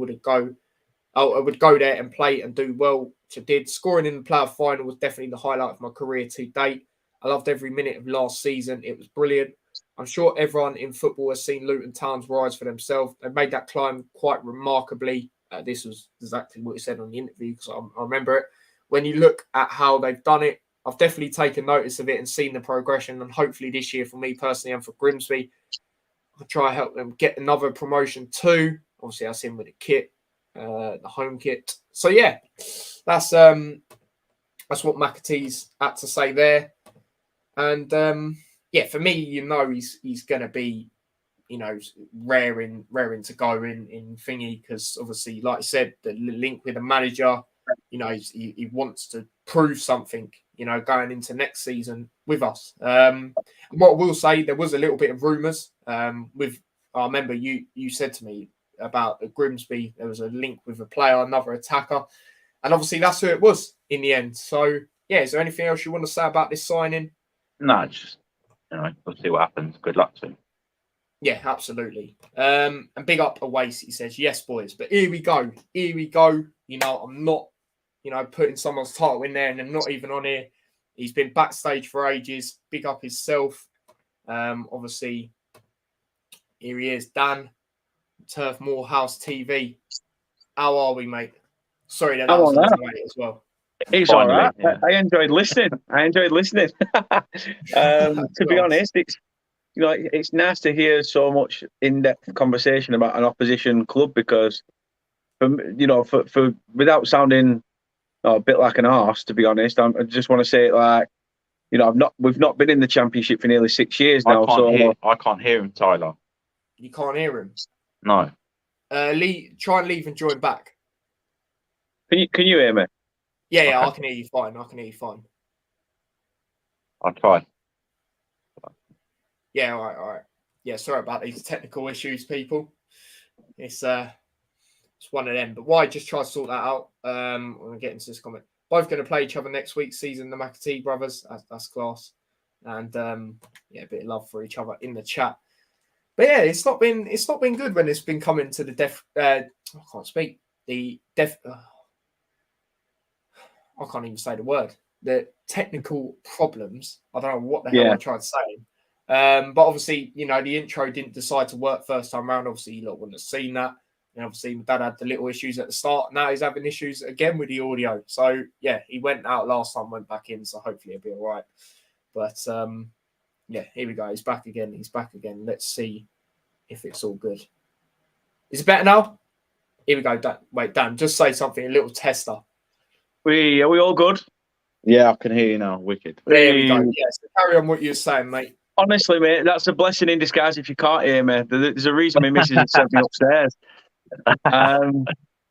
I would go there and play and do well, which I did. Scoring in the playoff final was definitely the highlight of my career to date. I loved every minute of last season. It was brilliant. I'm sure everyone in football has seen Luton Town's rise for themselves. They made that climb quite remarkably. This was exactly what he said on the interview because I remember it. When you look at how they've done it, I've definitely taken notice of it and seen the progression. And hopefully this year, for me personally and for Grimsby, I'll try to help them get another promotion too. Obviously, that's in with the kit, the home kit. So yeah, that's what McAtee's had to say there. And yeah, for me, he's going to be, raring to go in thingy because obviously, like I said, the link with the manager, he wants to prove something, going into next season with us. What I will say, there was a little bit of rumours I remember you said to me about Grimsby, there was a link with a player, another attacker, and obviously that's who it was in the end. So yeah, is there anything else you want to say about this signing? No, just we'll see what happens. Good luck to him. Yeah, absolutely. And big up Awais, he says, yes, boys. But here we go. I'm not, putting someone's title in there and I'm not even on here. He's been backstage for ages. Big up himself. Obviously, here he is, Dan, Turf Moorhouse TV. How are we, mate? Sorry that was late as well. It's all right. Yeah. I enjoyed listening. To be honest, it's nice to hear so much in-depth conversation about an opposition club because, for without sounding a bit like an arse, to be honest, I just want to say we've not been in the Championship for nearly 6 years now. I can't hear him, Tyler. You can't hear him? No. Try and leave and join back. Can you hear me? Yeah, okay. I can hear you fine. I'll try. Yeah, all right. Yeah, sorry about these technical issues, people. it's one of them. But why just try to sort that out? I'm gonna get into this comment. Both going to play each other next week. Season the McAtee brothers. That's class. And a bit of love for each other in the chat. But yeah, it's not been good when it's been coming to the I can't speak. I can't even say the word. The technical problems. I don't know what the hell I tried to say. But obviously, the intro didn't decide to work first time around. Obviously, you lot wouldn't have seen that. And obviously, my dad had the little issues at the start. Now he's having issues again with the audio. So yeah, he went out last time, went back in. So hopefully he'll be all right. But here we go. He's back again. Let's see if it's all good. Is it better now? Here we go. Dan, just say something. A little tester. Are we all good? Yeah, I can hear you now. Wicked. There we go. Yes, carry on what you're saying, mate. Honestly, mate, that's a blessing in disguise if you can't hear me. There's a reason my missus has sent me upstairs.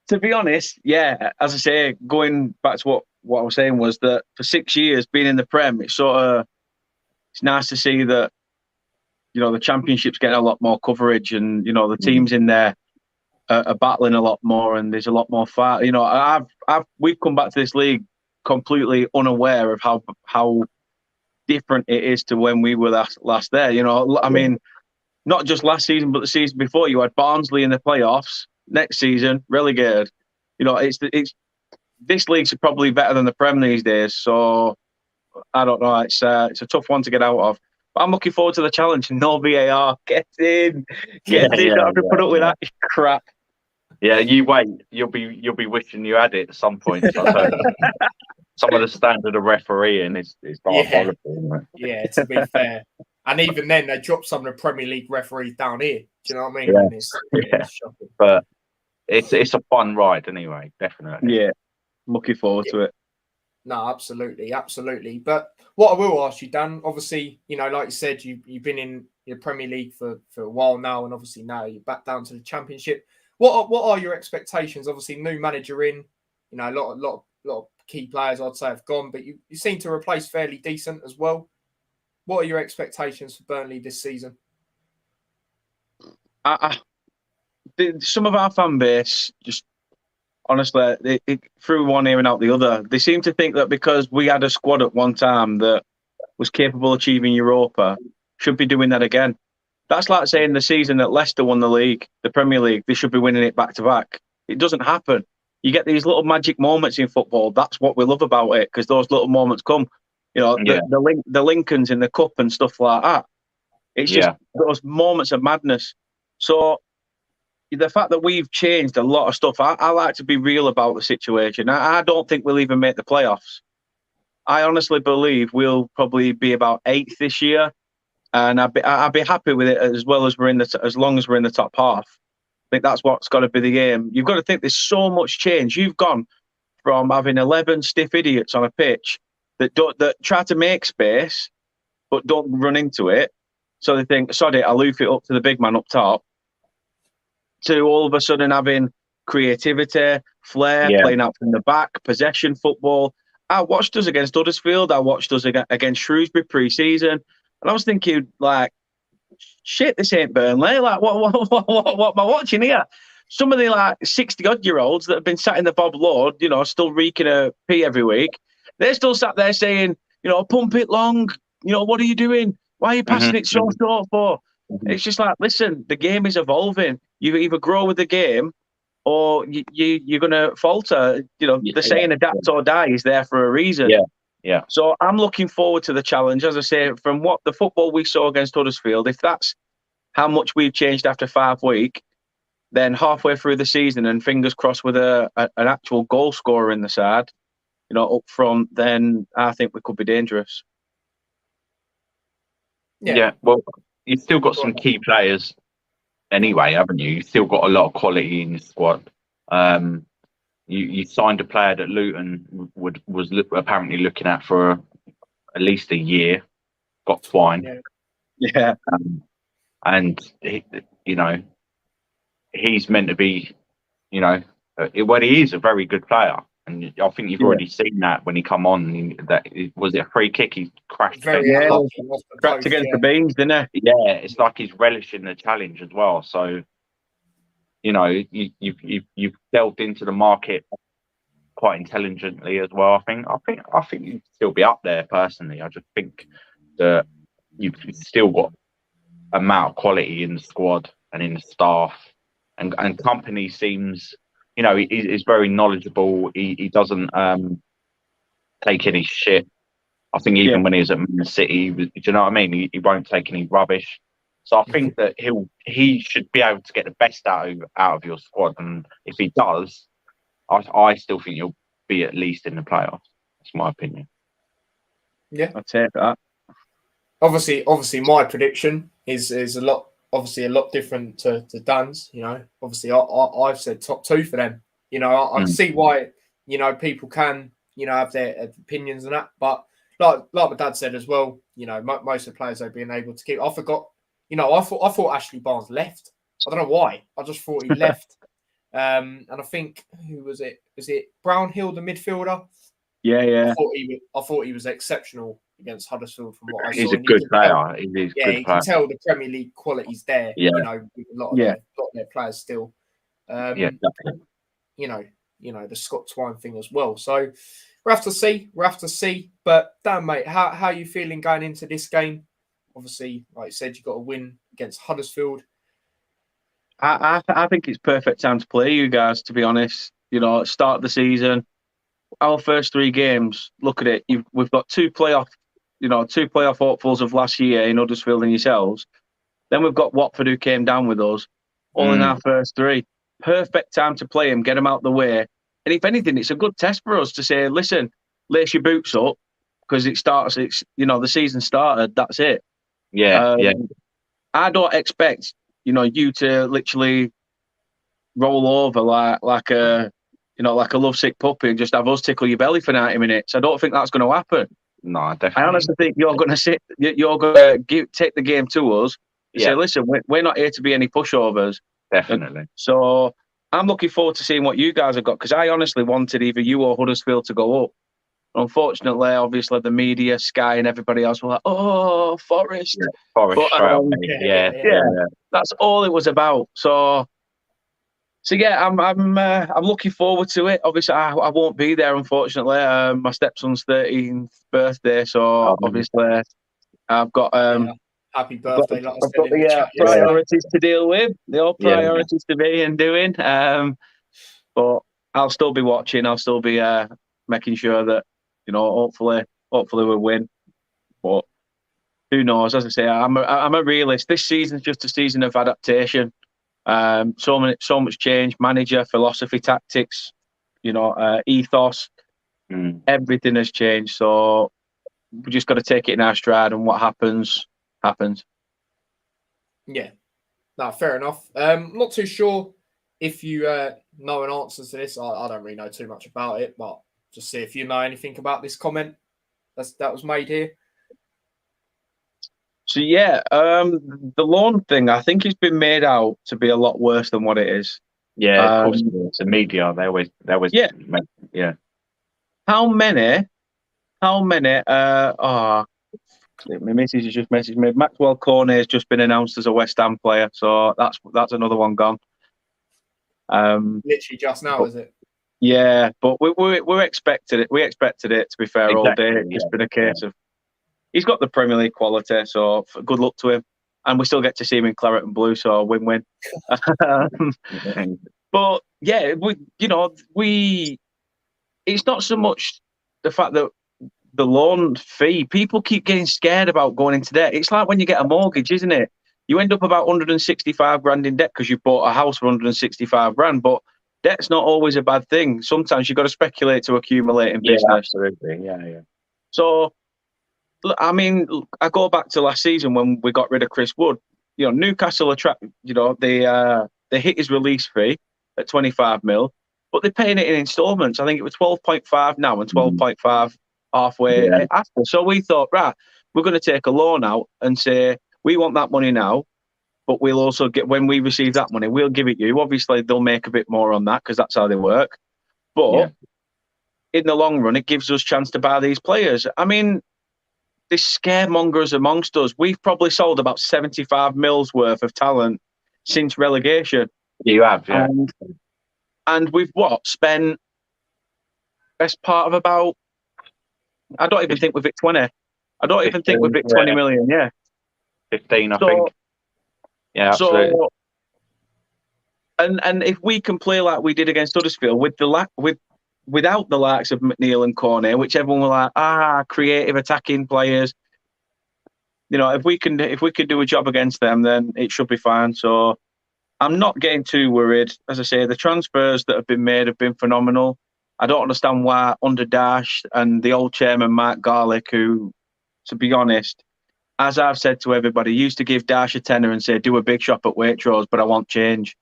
To be honest, yeah, as I say, going back to what I was saying was that for 6 years being in the Prem, it's nice to see that, the Championship's getting a lot more coverage and, the teams in there are battling a lot more and there's a lot more fight. We've come back to this league completely unaware of how different it is to when we were last there. I mean, not just last season, but the season before, you had Barnsley in the playoffs. Next season, relegated. It's this league's probably better than the Prem these days. So I don't know. It's a tough one to get out of. But I'm looking forward to the challenge. No VAR. Get in. Don't have to put up with that crap. Yeah, you wait. You'll be wishing you had it at some point. Some of the standard of refereeing is diabolical. Isn't it? Yeah, to be fair. And even then, they dropped some of the Premier League referees down here. Do you know what I mean? Yeah. It's shocking. But it's a fun ride anyway, definitely. Yeah, I'm looking forward to it. No, absolutely. But what I will ask you, Dan, obviously, like you said, you've been in your Premier League for a while now, and obviously now you're back down to the Championship. What are your expectations? Obviously, new manager in, a lot of key players I'd say have gone, but you seem to replace fairly decent as well. What are your expectations for Burnley this season? Some of our fan base, just honestly, it threw one ear and out the other. They seem to think that because we had a squad at one time that was capable of achieving Europa, should be doing that again. That's like saying the season that Leicester won the league, the Premier League, they should be winning it back to back. It doesn't happen. You get these little magic moments in football. That's what we love about it, because those little moments come. The Lincolns in the cup and stuff like that. It's just those moments of madness. So the fact that we've changed a lot of stuff, I like to be real about the situation. I don't think we'll even make the playoffs. I honestly believe we'll probably be about 8th this year, and I'd be happy with it as long as we're in the top half. I think that's what's got to be the aim. You've got to think there's so much change. You've gone from having 11 stiff idiots on a pitch that try to make space but don't run into it. So they think, sod it, I'll loof it up to the big man up top, to all of a sudden having creativity, flair, playing out from the back, possession football. I watched us against Huddersfield. I watched us against Shrewsbury pre-season. And I was thinking, like, shit, this ain't Burnley. Like, what am I watching here? Some of the, 60-odd-year-olds that have been sat in the Bob Lord, still reeking a pee every week, they're still sat there saying, pump it long. What are you doing? Why are you passing it so short for? It's just like, listen, the game is evolving. You either grow with the game or you're going to falter. The saying adapt or die is there for a reason. Yeah. So I'm looking forward to the challenge. As I say, from what the football we saw against Huddersfield, if that's how much we've changed after 5 weeks, then halfway through the season, and fingers crossed with an actual goal scorer in the side, up front, then I think we could be dangerous. Yeah. Well, you've still got some key players anyway, haven't you? You've still got a lot of quality in your squad. You signed a player that Luton was apparently looking at for at least a year. Got Twine. Yeah. And he's meant to be, he is a very good player. And I think you've already seen that when he come on. Was it a free kick? He crashed. Cracked against the beams, didn't he? Yeah, it's like he's relishing the challenge as well. So you know, you've delved into the market quite intelligently as well. I think you'd still be up there personally. I just think that you've still got amount of quality in the squad and in the staff, and company seems, you know, he's very knowledgeable. He doesn't take any shit. I think even when he was at Man City, do you know what I mean? He won't take any rubbish. So I think that he should be able to get the best out of your squad, and if he does, I still think you'll be at least in the playoffs. That's my opinion. Yeah, I'll take that. Obviously, my prediction is a lot different to Dan's. You know, obviously, I've said top 2 for them. You know, I can see why, you know, people can, you know, have their opinions and that, but like my dad said as well, you know, most of the players they've been able to keep. I forgot, you know, I thought Ashley Barnes left. I don't know why. I just thought he left. And I think, who was it? Was it Brownhill, the midfielder? Yeah. I thought he was exceptional against Huddersfield from what I saw. He's a good player. He's yeah, good you player. can tell the Premier League quality's there. Yeah. You know, with a lot of their players still. Yeah, definitely. You know the Scott Twine thing as well. So we'll have to see. But Dan, mate, how are you feeling going into this game? Obviously, like I said, you got a win against Huddersfield. I think it's perfect time to play you guys, to be honest. You know, start the season, our first 3 games, look at it. We've got 2 playoff hopefuls of last year in Huddersfield and yourselves. Then we've got Watford, who came down with us, all in our first 3. Perfect time to play them, get them out the way. And if anything, it's a good test for us to say, listen, lace your boots up, because the season started, that's it. Yeah. I don't expect, you to literally roll over like a lovesick puppy and just have us tickle your belly for 90 minutes. I don't think that's going to happen. No, definitely. I honestly think you're going to take the game to us and say, listen, we're not here to be any pushovers. Definitely. So I'm looking forward to seeing what you guys have got, because I honestly wanted either you or Huddersfield to go up. Unfortunately, obviously, the media, Sky, and everybody else were like, "Oh, Forest, Forest." Yeah. That's all it was about. So yeah, I'm looking forward to it. Obviously, I won't be there, unfortunately. My stepson's 13th birthday, so obviously, I've got happy birthday! I've got the priorities to deal with. The old priorities to be and doing. But I'll still be watching. I'll still be making sure that, hopefully we win. But who knows? As I say, I'm a realist. This season's just a season of adaptation. So much change. Manager, philosophy, tactics, ethos. Everything has changed. So we just got to take it in our stride, and what happens. Yeah, no, fair enough. Not too sure if you know an answer to this. I don't really know too much about it, but just see if you know anything about this comment that was made here. So yeah, the loan thing, I think it's been made out to be a lot worse than what it is. Yeah, of course. It's the media. They always. Yeah. How many? My missus has just messaged me. Maxwell Cornet has just been announced as a West Ham player, so that's another one gone. Literally just now, is it? Yeah, but we expected it. We expected it, to be fair, all day. It's been a case of he's got the Premier League quality, so good luck to him. And we still get to see him in claret and blue, so win-win. But yeah, it's not so much the fact that the loan fee, people keep getting scared about going into debt. It's like when you get a mortgage, isn't it? You end up about 165 grand in debt because you bought a house for 165 grand, but debt's not always a bad thing. Sometimes you've got to speculate to accumulate in business. Absolutely. Yeah. So, I mean, I go back to last season when we got rid of Chris Wood. Newcastle they hit his release fee at 25 mil, but they're paying it in installments. I think it was 12.5 now and 12.5 halfway after. So we thought, right, we're going to take a loan out and say, we want that money now, but we'll also get, when we receive that money, we'll give it you. Obviously, they'll make a bit more on that because that's how they work. But in the long run, it gives us a chance to buy these players. I mean, this scaremongers amongst us, we've probably sold about 75 mils worth of talent since relegation. You have, yeah. And we've spent best part of about, I don't even think we've hit 20. I don't even think we've hit 20 million, yeah. 15, I think. Yeah, absolutely. So, and if we can play like we did against Huddersfield without the likes of McNeil and Cornet, which everyone were like, creative attacking players. If we can do a job against them, then it should be fine. So I'm not getting too worried. As I say, the transfers that have been made have been phenomenal. I don't understand why under Dash and the old chairman Mark Garlick, who, to be honest, as I've said to everybody, used to give Dash a tenner and say, do a big shop at Waitrose, but I want change.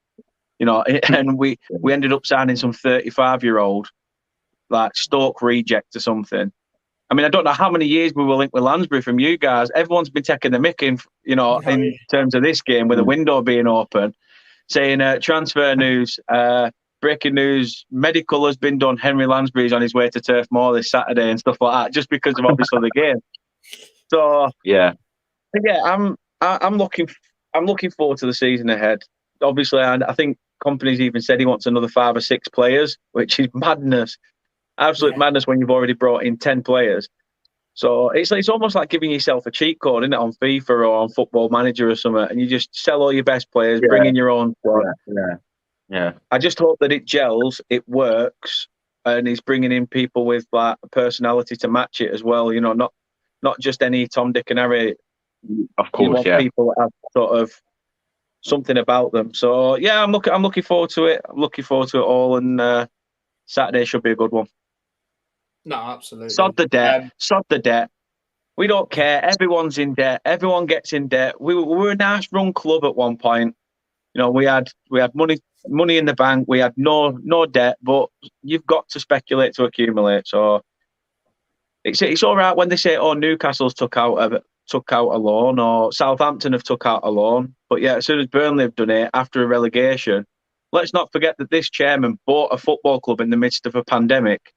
And we ended up signing some 35-year-old, like Stoke reject or something. I mean, I don't know how many years we were linked with Lansbury from you guys. Everyone's been taking the mick in terms of this game with the window being open, saying transfer news, breaking news, medical has been done. Henry Lansbury's on his way to Turf Moor this Saturday and stuff like that, just because of obviously the game. So yeah, I'm looking forward to the season ahead. Obviously, I think Company's even said he wants another 5 or 6 players, which is madness. Absolute madness when you've already brought in 10 players. So it's almost like giving yourself a cheat code, isn't it, on FIFA or on Football Manager or something, and you just sell all your best players, bring in your own squad. Yeah. I just hope that it gels, it works, and he's bringing in people with like a personality to match it as well. Not just any Tom, Dick, and Harry. Of course, people that have sort of something about them. So yeah, I'm looking forward to it. I'm looking forward to it all, and Saturday should be a good one. No, absolutely. Sod the debt. We don't care. Everyone's in debt. Everyone gets in debt. We were a nice run club at one point. We had money in the bank. We had no debt, but you've got to speculate to accumulate. So it's all right when they say, "Oh, Newcastle's took out a loan," or Southampton have took out a loan. But yeah, as soon as Burnley have done it after a relegation, let's not forget that this chairman bought a football club in the midst of a pandemic.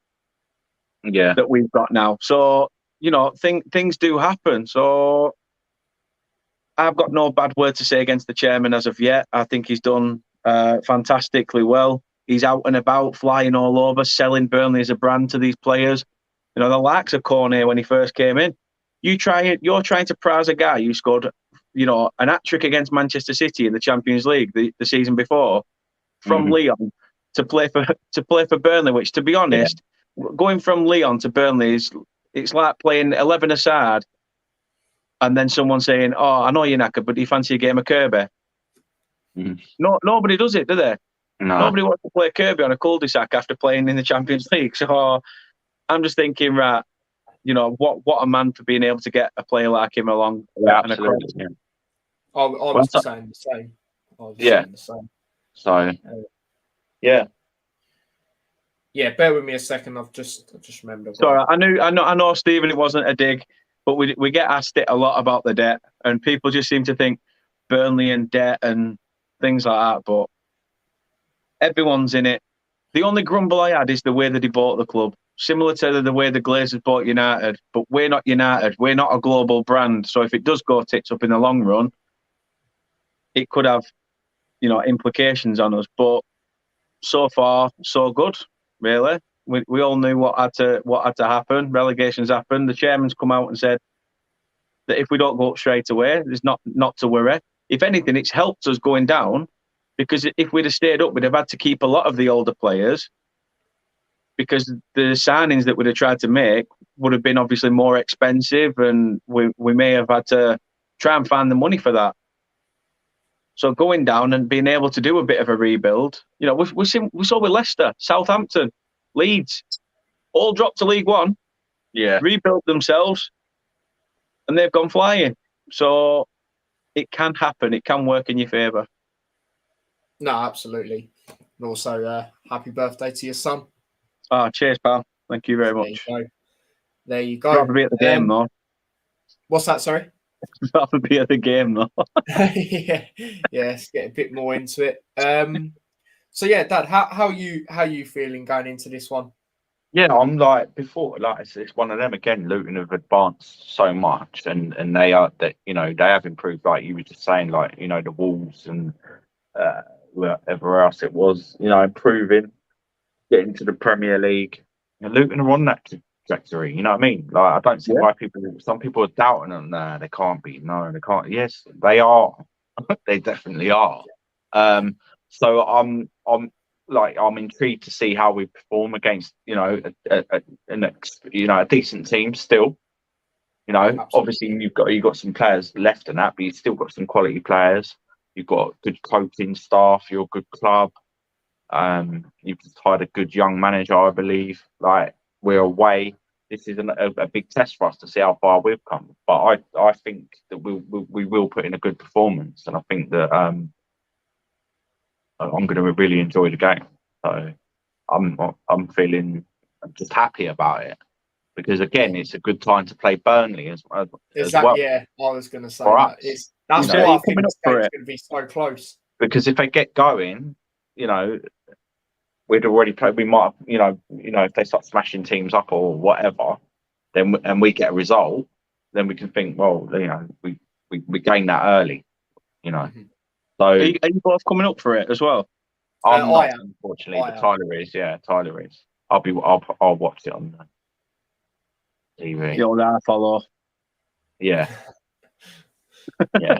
Yeah, that we've got now. So things do happen. So I've got no bad word to say against the chairman as of yet. I think he's done fantastically well. He's out and about, flying all over, selling Burnley as a brand to these players. The likes of Cornet when he first came in. You're trying to prize a guy who scored, an hat-trick against Manchester City in the Champions League the season before from Lyon to play for Burnley, which, to be honest, going from Lyon to Burnley it's like playing 11 aside and then someone saying, "Oh, I know you're knackered, but do you fancy a game of Kirby?" No, nobody does it, do they? No. Nobody wants to play Kirby on a cul-de-sac after playing in the Champions League. So I'm just thinking, right, what a man for being able to get a player like him along. Yeah, absolutely. Yeah. I was saying the same. The same. So, yeah. Yeah, bear with me a second. I've just remembered. Sorry, I know, Stephen. It wasn't a dig, but we get asked it a lot about the debt, and people just seem to think Burnley and debt and things like that. But everyone's in it. The only grumble I had is the way that he bought the club, similar to the way the Glazers bought United. But we're not United. We're not a global brand. So if it does go tits up in the long run, it could have, implications on us. But so far, so good. Really, we all knew what had to happen. Relegations happened. The chairman's come out and said that if we don't go up straight away, there's not to worry. If anything, it's helped us going down, because if we'd have stayed up, we'd have had to keep a lot of the older players, because the signings that we'd have tried to make would have been obviously more expensive, and we may have had to try and find the money for that. So going down and being able to do a bit of a rebuild, we saw with Leicester, Southampton, Leeds, all dropped to League One, rebuilt themselves, and they've gone flying. So it can happen. It can work in your favour. No, absolutely. And also, happy birthday to your son. Oh, cheers, pal. Thank you very much. There you go. Rather be at the game, though. What's that, sorry? Rather be at the game, though. yeah, let's get a bit more into it. So yeah, Dad, how are you feeling going into this one? Yeah, I'm like before, like it's one of them again. Luton have advanced so much, and they are that they have improved. Like you were just saying, like the Wolves and whoever else it was, improving, getting to the Premier League. Luton are on that trajectory. You know what I mean? Like, I don't see why some people are doubting them. Nah, they can't be. No, they can't. Yes, they are. They definitely are. So I'm intrigued to see how we perform against a decent team still. Absolutely. Obviously you've got some players left in that, but you've still got some quality players. You've got good coaching staff. You're a good club. You've just hired a good young manager, I believe. Like, we're away. This is a big test for us to see how far we've come. But I think that we will put in a good performance, and I think that I'm going to really enjoy the game. So I'm feeling just happy about it, because again, it's a good time to play Burnley as well. Yeah, I was going to say for that. us. That's why I think this game's going to be so close. Because if they get going, we'd already played. We might, if they start smashing teams up or whatever, then and we get a result, then we can think, well, we gain that early, Mm-hmm. So are you both coming up for it as well? I'm not, unfortunately, but Tyler is. Yeah, Tyler is. I'll watch it on the TV. The old I follow. Yeah. Yeah.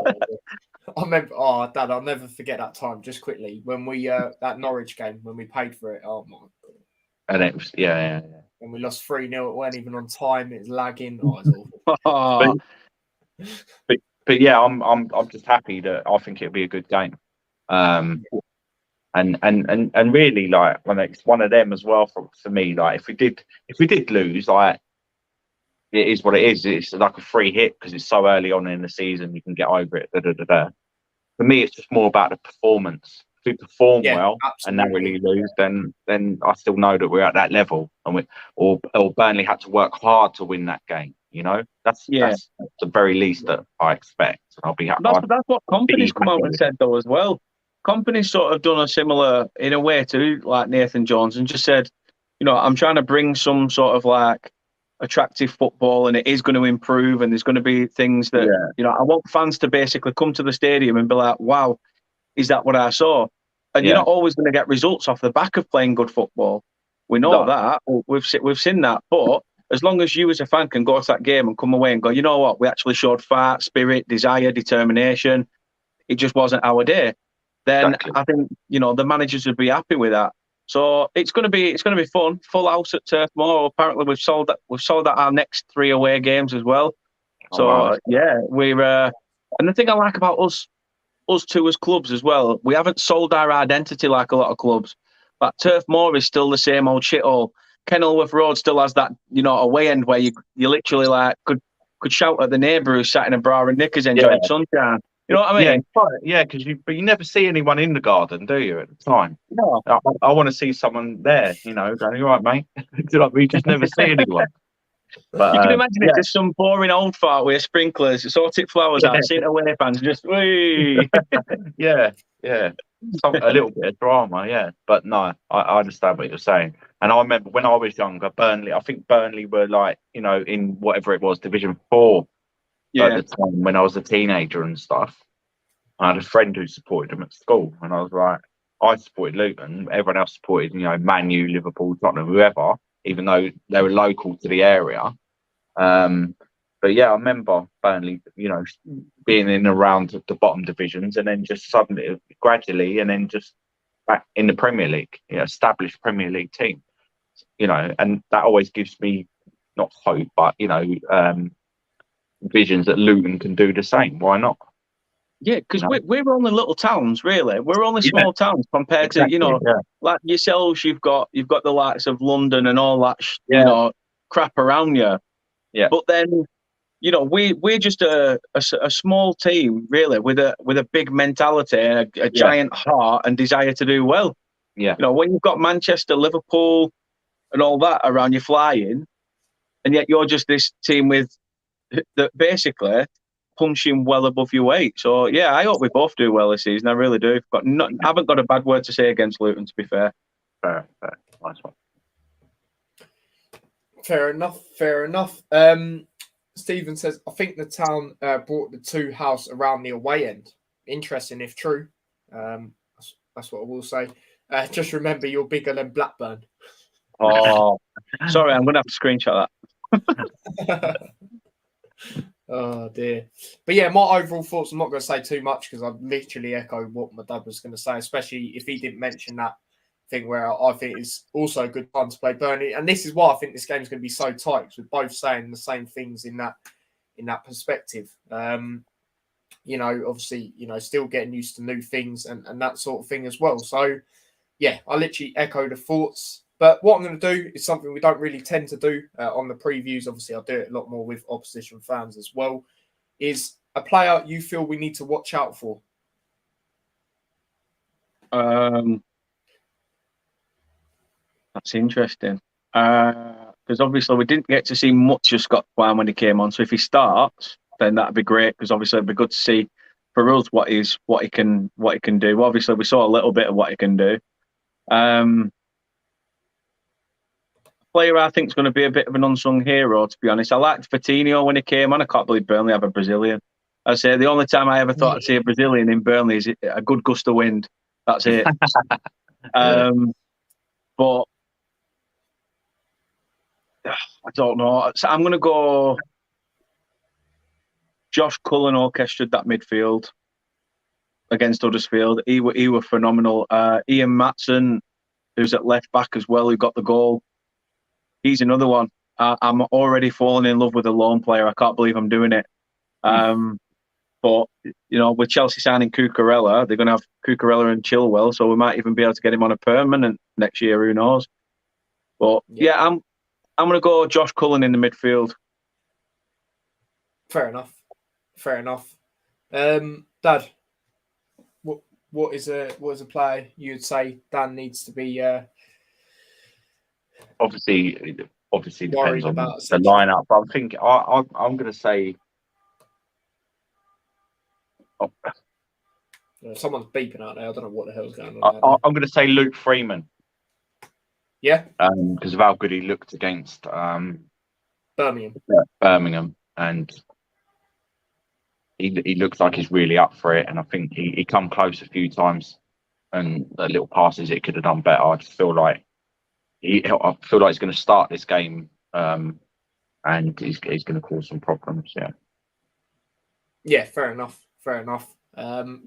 I remember, Dad, I'll never forget that time. Just quickly, when we that Norwich game, when we paid for it. Oh my God. And it was And we lost 3-0. It weren't even on time. It was lagging. Oh, it was awful. But yeah, I'm just happy that I think it'll be a good game. And really, like, when it's one of them as well for me. Like, if we did lose, like, it is what it is. It's like a free hit because it's so early on in the season. You can get over it. For me, it's just more about the performance. If we perform well and narrowly lose, then I still know that we're at that level, and or Burnley had to work hard to win that game. That's the very least that I expect. And I'll be happy. That's what Company's come out and said though as well. Company's sort of done a similar in a way to like Nathan Jones, and just said, I'm trying to bring some sort of like attractive football, and it is going to improve, and there's going to be things that I want fans to basically come to the stadium and be like, wow, is that what I saw? And you're not always going to get results off the back of playing good football. We know that. We've seen that. But as long as you as a fan can go to that game and come away and go, you know what, we actually showed fight, spirit, desire, determination. It just wasn't our day. Then I think the managers would be happy with that. So it's going to be fun. Full house at Turf Moor. Apparently we've sold out our next 3 away games as well. So we're and the thing I like about us two as clubs as well, we haven't sold our identity like a lot of clubs. But Turf Moor is still the same old shithole. Kenilworth Road still has that away end where you literally like could shout at the neighbour who's sat in a bra and knickers enjoying sunshine. You know what I mean? Yeah, because you never see anyone in the garden, do you, at the time? No. I want to see someone there, going, all right, mate. We just never see anyone. But, you can imagine it, just some boring old fart with sprinklers, sorted flowers out, sitting away fans, just, wee. Yeah. A little bit of drama, yeah. But no, I understand what you're saying. And I remember when I was younger, I think Burnley were like, in whatever it was, Division 4. At the time when I was a teenager and stuff. I had a friend who supported them at school, and I was like, I supported Luton, everyone else supported, Man U, Liverpool, Tottenham, whoever, even though they were local to the area. But yeah, I remember Burnley, being in around the bottom divisions, and then just suddenly, gradually, and then just back in the Premier League, established Premier League team, and that always gives me not hope, but visions that Luton can do the same. Why not? Yeah, because we're only little towns, really. We're only small towns compared to like yourselves. You've got the likes of London and all that crap around you. Yeah. But then we're just a small team, really, with a big mentality, a giant heart and desire to do well. Yeah. When you've got Manchester, Liverpool, and all that around you flying, and yet you're just this team that basically punching well above your weight. So yeah, I hope we both do well this season. I really do. I haven't got a bad word to say against Luton, to be fair. Fair. Nice one. Fair enough. Stephen says, I think the town brought the 2 house around the away end. Interesting if true. That's what I will say. Just remember, you're bigger than Blackburn. Oh, sorry, I'm going to have to screenshot that. Oh dear. But yeah, my overall thoughts, I'm not going to say too much because I literally echo what my dad was going to say, especially if he didn't mention that thing where I think it's also a good time to play Burnley. And this is why I think this game is going to be so tight, because we're both saying the same things in that perspective. Obviously, still getting used to new things and that sort of thing as well. So yeah, I literally echo the thoughts. But what I'm going to do is something we don't really tend to do on the previews. Obviously, I do it a lot more with opposition fans as well. Is a player you feel we need to watch out for? That's interesting. Because obviously we didn't get to see much of Scott Twine when he came on. So if he starts, then that'd be great. Because obviously it'd be good to see for us what he can do. Obviously we saw a little bit of what he can do. Player I think is going to be a bit of an unsung hero, to be honest. I liked Coutinho when he came on. I can't believe Burnley have a Brazilian. I say the only time I ever thought I'd see a Brazilian in Burnley is a good gust of wind. That's it. But I don't know. So I'm going to go Josh Cullen orchestrated that midfield against Huddersfield. He were phenomenal. Ian Matson, who's at left back as well, who got the goal. He's another one. I'm already falling in love with a lone player. I can't believe I'm doing it. But, with Chelsea signing Cucurella, they're going to have Cucurella and Chilwell, so we might even be able to get him on a permanent next year. Who knows? But, yeah, I'm going to go Josh Cullen in the midfield. Fair enough. Dad, what is a player you'd say Dan needs to be Obviously depends on about the lineup. But I'm thinking I'm going to say. Oh, someone's beeping out there. I don't know what the hell's going on. I'm going to say Luke Freeman. Yeah. Because of how good he looked against Birmingham, and he looks like he's really up for it. And I think he come close a few times, and the little passes it could have done better. I just feel like he's going to start this game, and he's going to cause some problems. Yeah. Yeah, fair enough.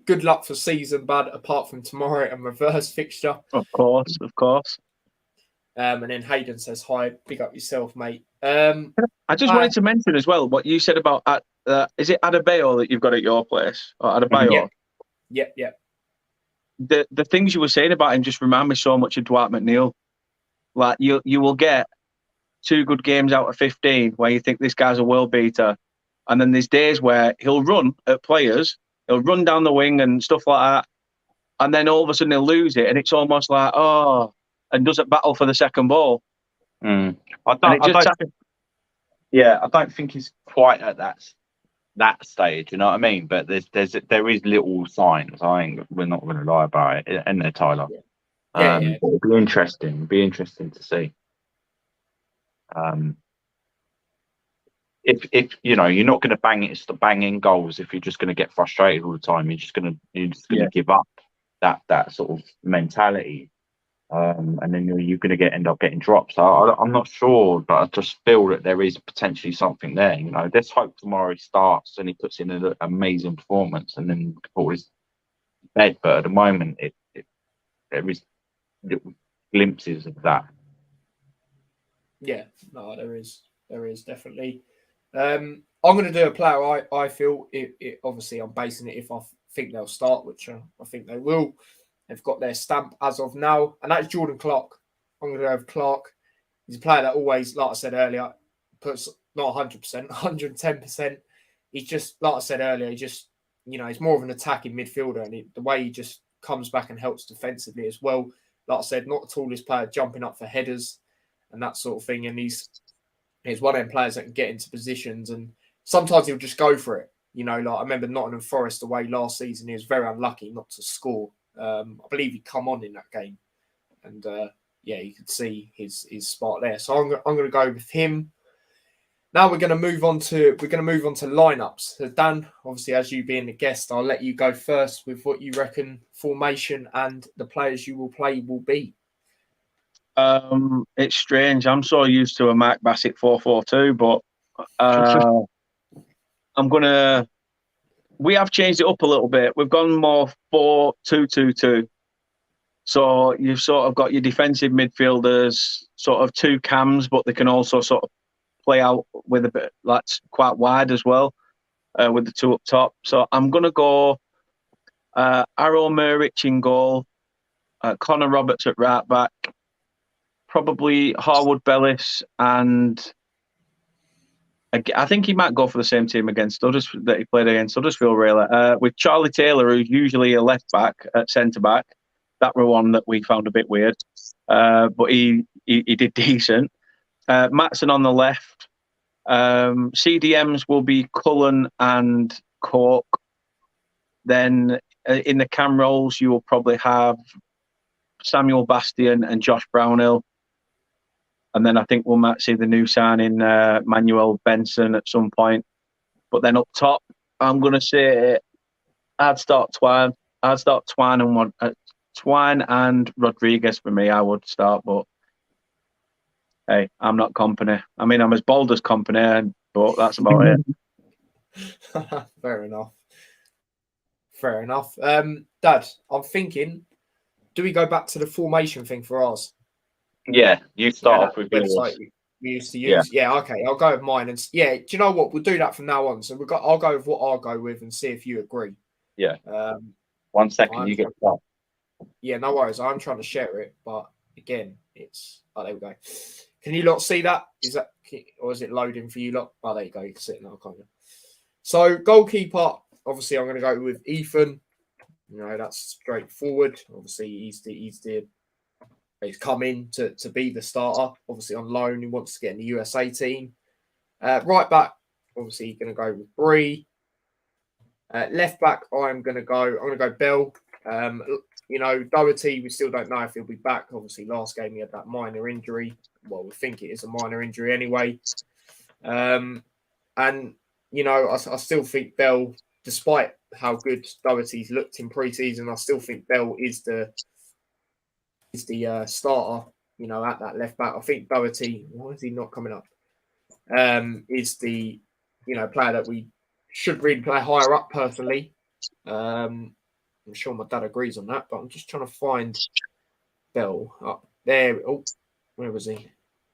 Good luck for season, bud. Apart from tomorrow and reverse fixture. Of course. And then Hayden says hi. Big up yourself, mate. I just wanted to mention as well what you said about is it Adebayo that you've got at your place or Adebayo? Yeah. The things you were saying about him just remind me so much of Dwight McNeil. Like you will get 2 good games out of 15 where you think this guy's a world beater, and then there's days where he'll run at players, he'll run down the wing and stuff like that, and then all of a sudden he'll lose it, and it's almost like and doesn't battle for the second ball. I don't think he's quite at that stage. You know what I mean? But there is little signs. We're not going to lie about it, isn't there, Tyler? Yeah. It'll be interesting. To see. If you're not going to bang in goals if you're just going to get frustrated all the time. You're just going to give up that sort of mentality. And then you're going to end up getting drops. I'm not sure, but I just feel that there is potentially something there. Let's hope tomorrow he starts and he puts in an amazing performance, and then put his bed. But at the moment, there is little glimpses of that. Yeah, no, there is definitely. I'm going to do a player. I feel it. Obviously, I'm basing it if I think they'll start, which I think they will. They've got their stamp as of now, and that's Jordan Clark. I'm going to go with Clark. He's a player that always, like I said earlier, puts not 100%, 110%. He's just, like I said earlier, he's more of an attacking midfielder, and the way he just comes back and helps defensively as well. Like I said, not the tallest player jumping up for headers and that sort of thing, and he's one of them players that can get into positions, and sometimes he'll just go for it. Like I remember Nottingham Forest away last season, he was very unlucky not to score. I believe he'd come on in that game, and you could see his spot there. So I'm going to go with him. Now we're going to move on to lineups. So Dan, obviously, as you being the guest, I'll let you go first with what you reckon formation and the players you will play will be. It's strange. I'm so used to a Mark Bassett 4-4-2, but we have changed it up a little bit. We've gone more 4-2-2-2. So you've sort of got your defensive midfielders, sort of two cams, but they can also sort of play out with a bit that's quite wide as well, with the two up top. So I'm going to go Arrow Murrich in goal, Connor Roberts at right back, probably Harwood Bellis, and I think he might go for the same team against that he played against Huddersfield, really. With Charlie Taylor, who's usually a left back at centre back. That were one that we found a bit weird, but he did decent. Matson on the left. CDMs will be Cullen and Cork. Then in the cam roles, you will probably have Samuel Bastian and Josh Brownhill. And then I think we might see the new signing, Manuel Benson, at some point. But then up top, I'm going to say I'd start Twine. Twine and Rodriguez for me. I would start, but hey, I'm not company. I mean, I'm as bold as company, but that's about it. Fair enough. Fair enough. Dad, I'm thinking, do we go back to the formation thing for ours? Yeah, you start off with website yours. we used to use. Yeah, okay, I'll go with mine. And yeah, do you know what? We'll do that from now on. So I'll go with what I'll go with and see if you agree. Yeah. 1 second, you get that. Yeah, no worries. I'm trying to share it, but again, it's there we go. Can you lot see that? Or is it loading for you lot? Oh, there you go. You can see it now, kind of. So goalkeeper, obviously, I'm going to go with Ethan. You know, that's straightforward. Obviously, he's come in to be the starter. Obviously, on loan, he wants to get in the USA team. Right back, obviously, going to go with Bree. Left back, I'm going to go Bell. You know, Doherty, we still don't know if he'll be back. Obviously, last game he had that minor injury. Well, we think it is a minor injury anyway. And, you know, I still think Bell, despite how good Doherty's looked in pre-season, I still think Bell is the starter, you know, at that left back. I think Doherty, why is he not coming up? Is the, you know, player that we should really play higher up personally. I'm sure my dad agrees on that, but I'm just trying to find Bell up there. Oh, where was he?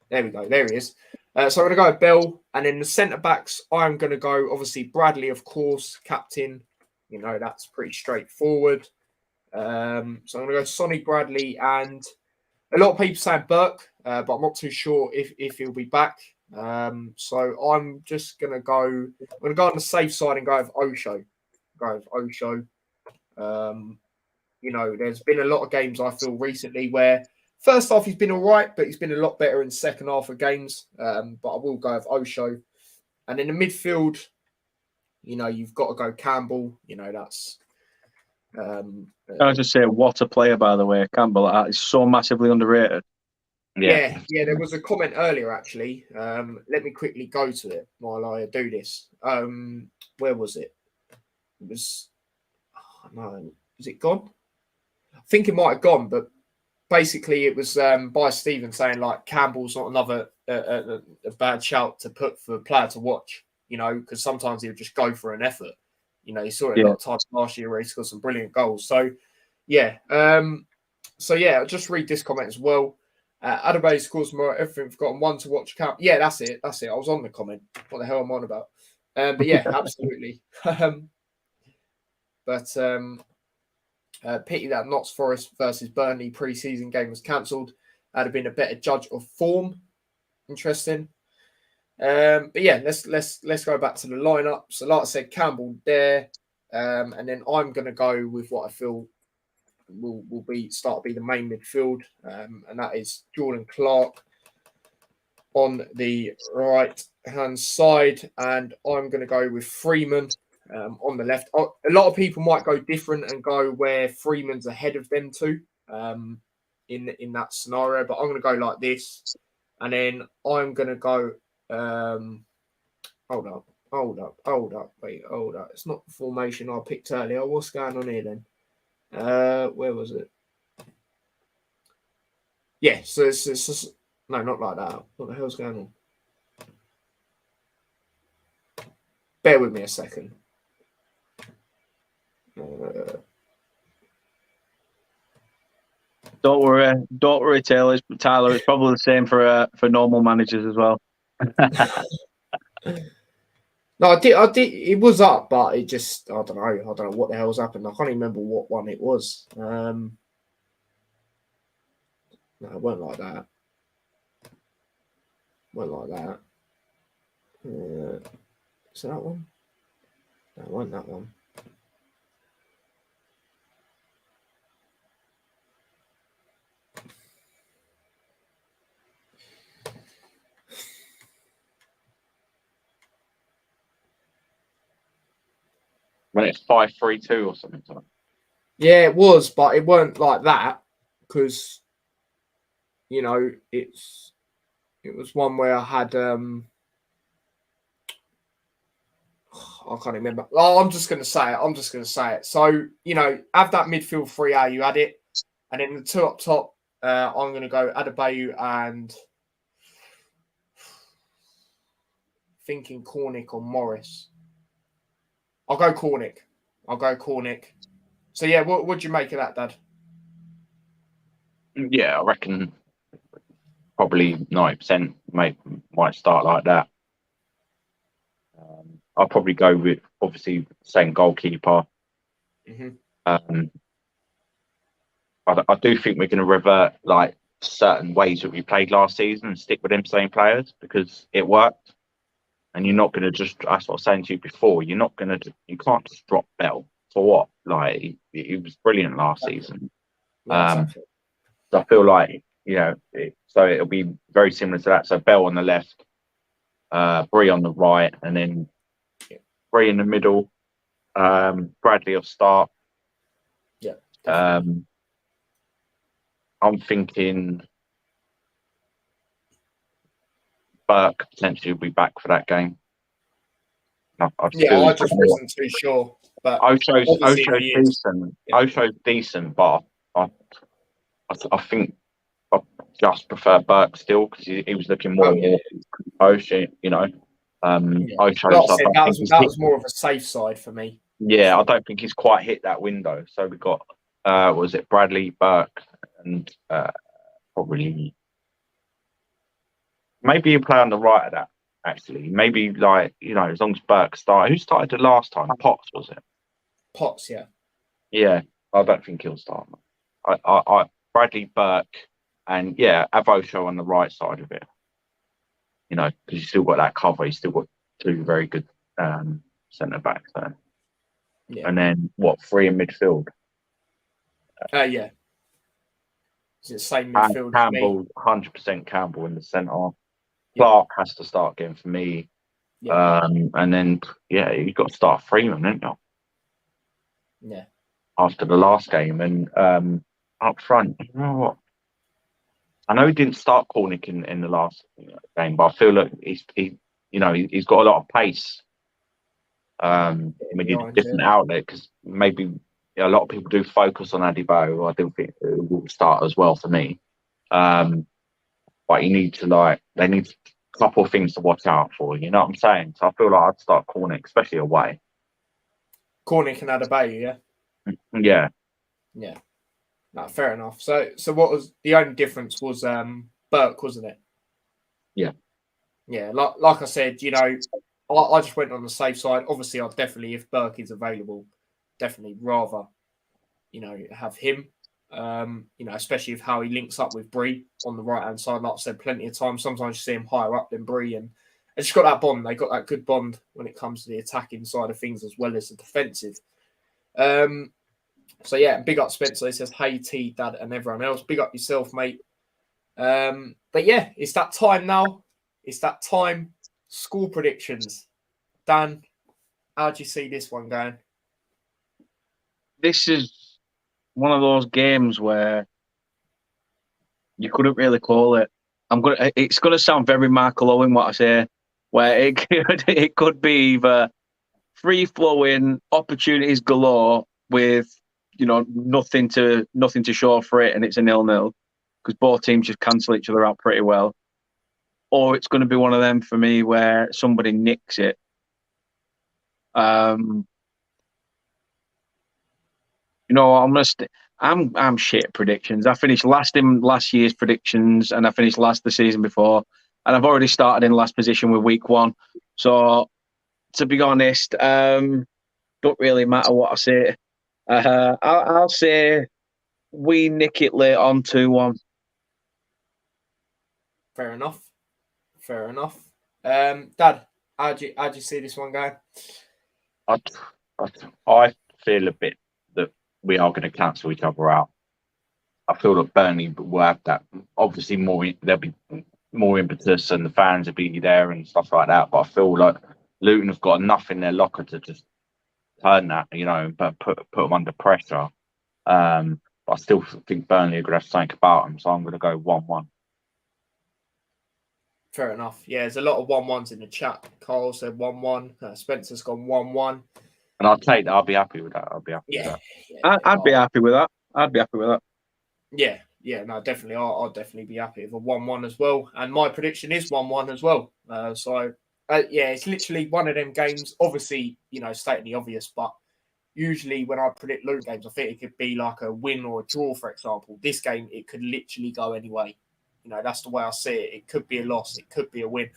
There we go. There he is. So I'm going to go with Bell. And then the centre backs, I'm going to go, obviously, Bradley, of course, captain. You know, that's pretty straightforward. So I'm going to go Sonny Bradley, and a lot of people saying Burke, but I'm not too sure if he'll be back. So I'm just going to go. I'm going to go on the safe side and go with Osho. You know, there's been a lot of games I feel recently where first half he's been all right, but he's been a lot better in second half of games. But I will go with Osho. And in the midfield, you know, you've got to go Campbell. You know, that's. Can I just say, what a player, by the way, Campbell. Is so massively underrated. Yeah. There was a comment earlier, actually. Let me quickly go to it while I do this. Where was it? It was. Oh, no, is it gone? I think it might have gone, but basically it was by Stephen saying like Campbell's not another a bad shout to put for a player to watch. You know, because sometimes he'll just go for an effort. You know, you saw it a lot of times last year where he scored some brilliant goals. So, yeah. I'll just read this comment as well. Adabay scores more. Everything forgotten. One to watch. Yeah, that's it. I was on the comment. What the hell am I on about? But yeah, absolutely. Pity that Notts Forest versus Burnley pre-season game was cancelled. That'd have been a better judge of form. Interesting. But yeah, let's go back to the lineup. So, like I said, Campbell there, and then I'm going to go with what I feel will be the main midfield, and that is Jordan Clark on the right hand side, and I'm going to go with Freeman on the left. A lot of people might go different and go where Freeman's ahead of them two in that scenario, but I'm going to go like this, and then I'm going to go. Hold up. Wait, hold up. It's not the formation I picked earlier. What's going on here then? Where was it? Yeah, so it's no, not like that. What the hell's going on? Bear with me a second. Don't worry, Taylor. Tyler, it's probably the same for normal managers as well. No, I did. It was up, but it just, I don't know what the hell's happened. I can't even remember what one it was. No, it weren't like that. Is that one? No, it wasn't that one. When it's 5-3-2 or something like that. Yeah, it was, but it weren't like that because, you know, it was one where I had I can't remember. Oh, I'm just going to say it. So, you know, have that midfield three how you had it. And then the two up top, I'm going to go Adebayo and thinking Cornick or Morris. I'll go Cornick. So, yeah, what do you make of that, Dad? Yeah, I reckon probably 90% might start like that. I'll probably go with obviously same goalkeeper. Mm-hmm. I do think we're going to revert like certain ways that we played last season and stick with them same players because it worked. And you're not going to just, that's what I was saying to you before, you can't just drop Bell for what? Like, he was brilliant last season. Yeah, exactly. So I feel like, so it'll be very similar to that. So Bell on the left, Bree on the right, and then Bree in the middle, Bradley will start. Yeah. I'm thinking Burke potentially will be back for that game. I just wasn't too sure. But Osho's decent. Yeah. Osho's decent, but I think I just prefer Burke still because he was looking more Osho, Osho. Like I said, that was more of a safe side for me. Yeah, I don't think he's quite hit that window. So we got was it Bradley, Burke, and probably maybe you play on the right of that. Actually, maybe as long as Burke started. Who started the last time? Potts, was it? Potts, yeah. Yeah, I don't think he'll start. I Bradley, Burke, and have Osho on the right side of it. Because you still got that cover. You still got two very good centre backs there. Yeah. And then 3 in midfield? Yeah. Is it the same midfield? Campbell, 100% Campbell in the centre. Clark has to start again for me. Yeah. And then you've got to start Freeman, haven't you? Yeah. After the last game, and up front, you know what? I know he didn't start Cornick in the last game, but I feel like he's got a lot of pace. We need a different outlet because maybe a lot of people do focus on Adebayo. I do think it will start as well for me. But you need to they need a couple of things to watch out for. You know what I'm saying? So I feel like I'd start Cornick, especially away. Cornick and Adebayo, yeah. Yeah. Yeah. No, fair enough. So what was the only difference was Burke, wasn't it? Yeah. Yeah. Like I said, I just went on the safe side. Obviously, I'd definitely, if Burke is available, definitely rather, have him. Especially with how he links up with Bree on the right hand side. Like I said, plenty of times. Sometimes you see him higher up than Bree, and it's just got that bond. They got that good bond when it comes to the attacking side of things as well as the defensive. So yeah, big up Spencer. He says, "Hey T, Dad, and everyone else. Big up yourself, mate." But yeah, it's that time now. It's that time. Score predictions. Dan, how do you see this one going? This is one of those games where you couldn't really call it. It's gonna sound very Michael Owen what I say, where it could be either free flowing opportunities galore with nothing to show for it, and it's a 0-0 because both teams just cancel each other out pretty well, or it's going to be one of them for me where somebody nicks it. I'm shit at predictions. I finished last in last year's predictions, and I finished last the season before, and I've already started in last position with week 1. So, to be honest, don't really matter what I say. I'll say we nick it late on 2-1. Fair enough. Dad, how do you see this one going? I feel a bit that we are going to cancel each other out. I feel that Burnley will have that. Obviously, there'll be more impetus, and the fans will be there and stuff like that. But I feel like Luton have got enough in their locker to just turn that, but put them under pressure. But I still think Burnley are going to have to think about them, so I'm going to go 1-1. Fair enough. Yeah, there's a lot of 1-1s in the chat. Carl said 1-1. Spencer's gone 1-1. And I'll take that. I'll be happy with that. I'd be happy with that. I'd be happy with that. Yeah, no, definitely. I'll definitely be happy with a 1-1 as well. And my prediction is 1-1 as well. It's literally one of them games. Obviously, stating the obvious, but usually when I predict Luton games, I think it could be like a win or a draw, for example. This game, it could literally go any way. That's the way I see it. It could be a loss. It could be a win.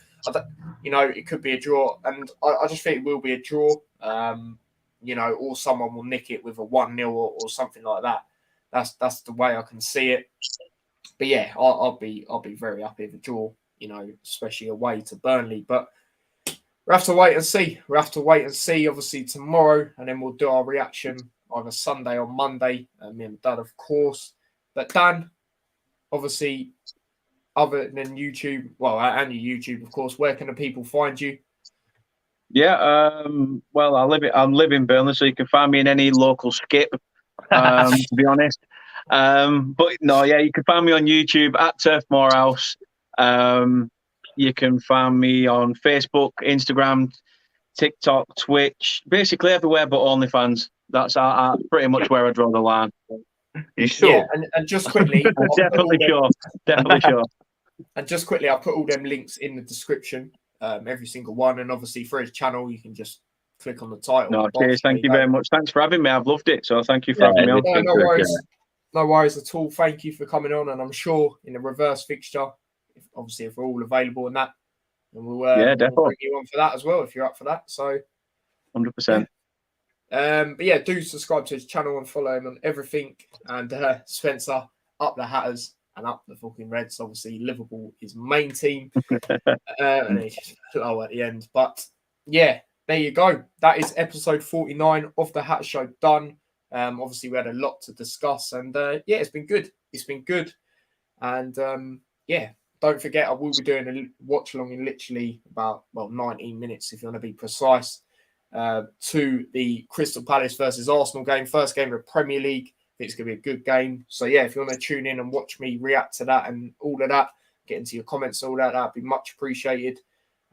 It could be a draw. And I just think it will be a draw. Or someone will nick it with a 1-0 or something like that. That's the way I can see it. But yeah, I'll be very happy with a draw, especially away to Burnley. But we'll have to wait and see. Obviously tomorrow, and then we'll do our reaction either Sunday or Monday. Me and Dad, of course. But Dan, obviously, other than YouTube, and your YouTube, of course, where can the people find you? Yeah, well, I live in Burnley, so you can find me in any local skip. To be honest, but no, yeah, you can find me on YouTube at Turf Morehouse. You can find me on Facebook, Instagram, TikTok, Twitch, basically everywhere but OnlyFans. That's pretty much where I draw the line. You sure? Yeah, and just quickly, definitely sure. And just quickly, I'll put all them links in the description, every single one, and obviously for his channel, you can just click on the title. No, cheers. Thank you very much. Thanks for having me. I've loved it. So thank you for having me on. No worries. No worries at all. Thank you for coming on. And I'm sure in the reverse fixture, if we're all available in that, and we'll bring you on for that as well if you're up for that. So 100%. But yeah, do subscribe to his channel and follow him on everything. And Spencer, up the Hatters and up the fucking Reds. Obviously, Liverpool is main team. And it's just low at the end. But yeah. There you go. That is episode 49 of the Hatter Show done. Obviously, we had a lot to discuss, and it's been good. And don't forget, I will be doing a watch along in literally about 19 minutes, if you want to be precise, to the Crystal Palace versus Arsenal game, first game of the Premier League. I think it's going to be a good game. So yeah, if you want to tune in and watch me react to that and all of that, get into your comments, all that, that'd be much appreciated.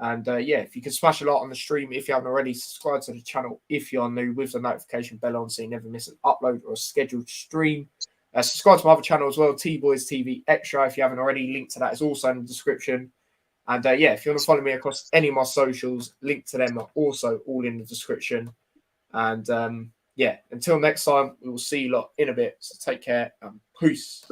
And if you can smash a like on the stream if you haven't already, subscribe to the channel if you're new with the notification bell on so you never miss an upload or a scheduled stream. Subscribe to my other channel as well, T-Boys TV Extra, if you haven't already. Link to that is also in the description. And if you want to follow me across any of my socials, link to them are also all in the description. And until next time, we will see you lot in a bit. So take care and peace.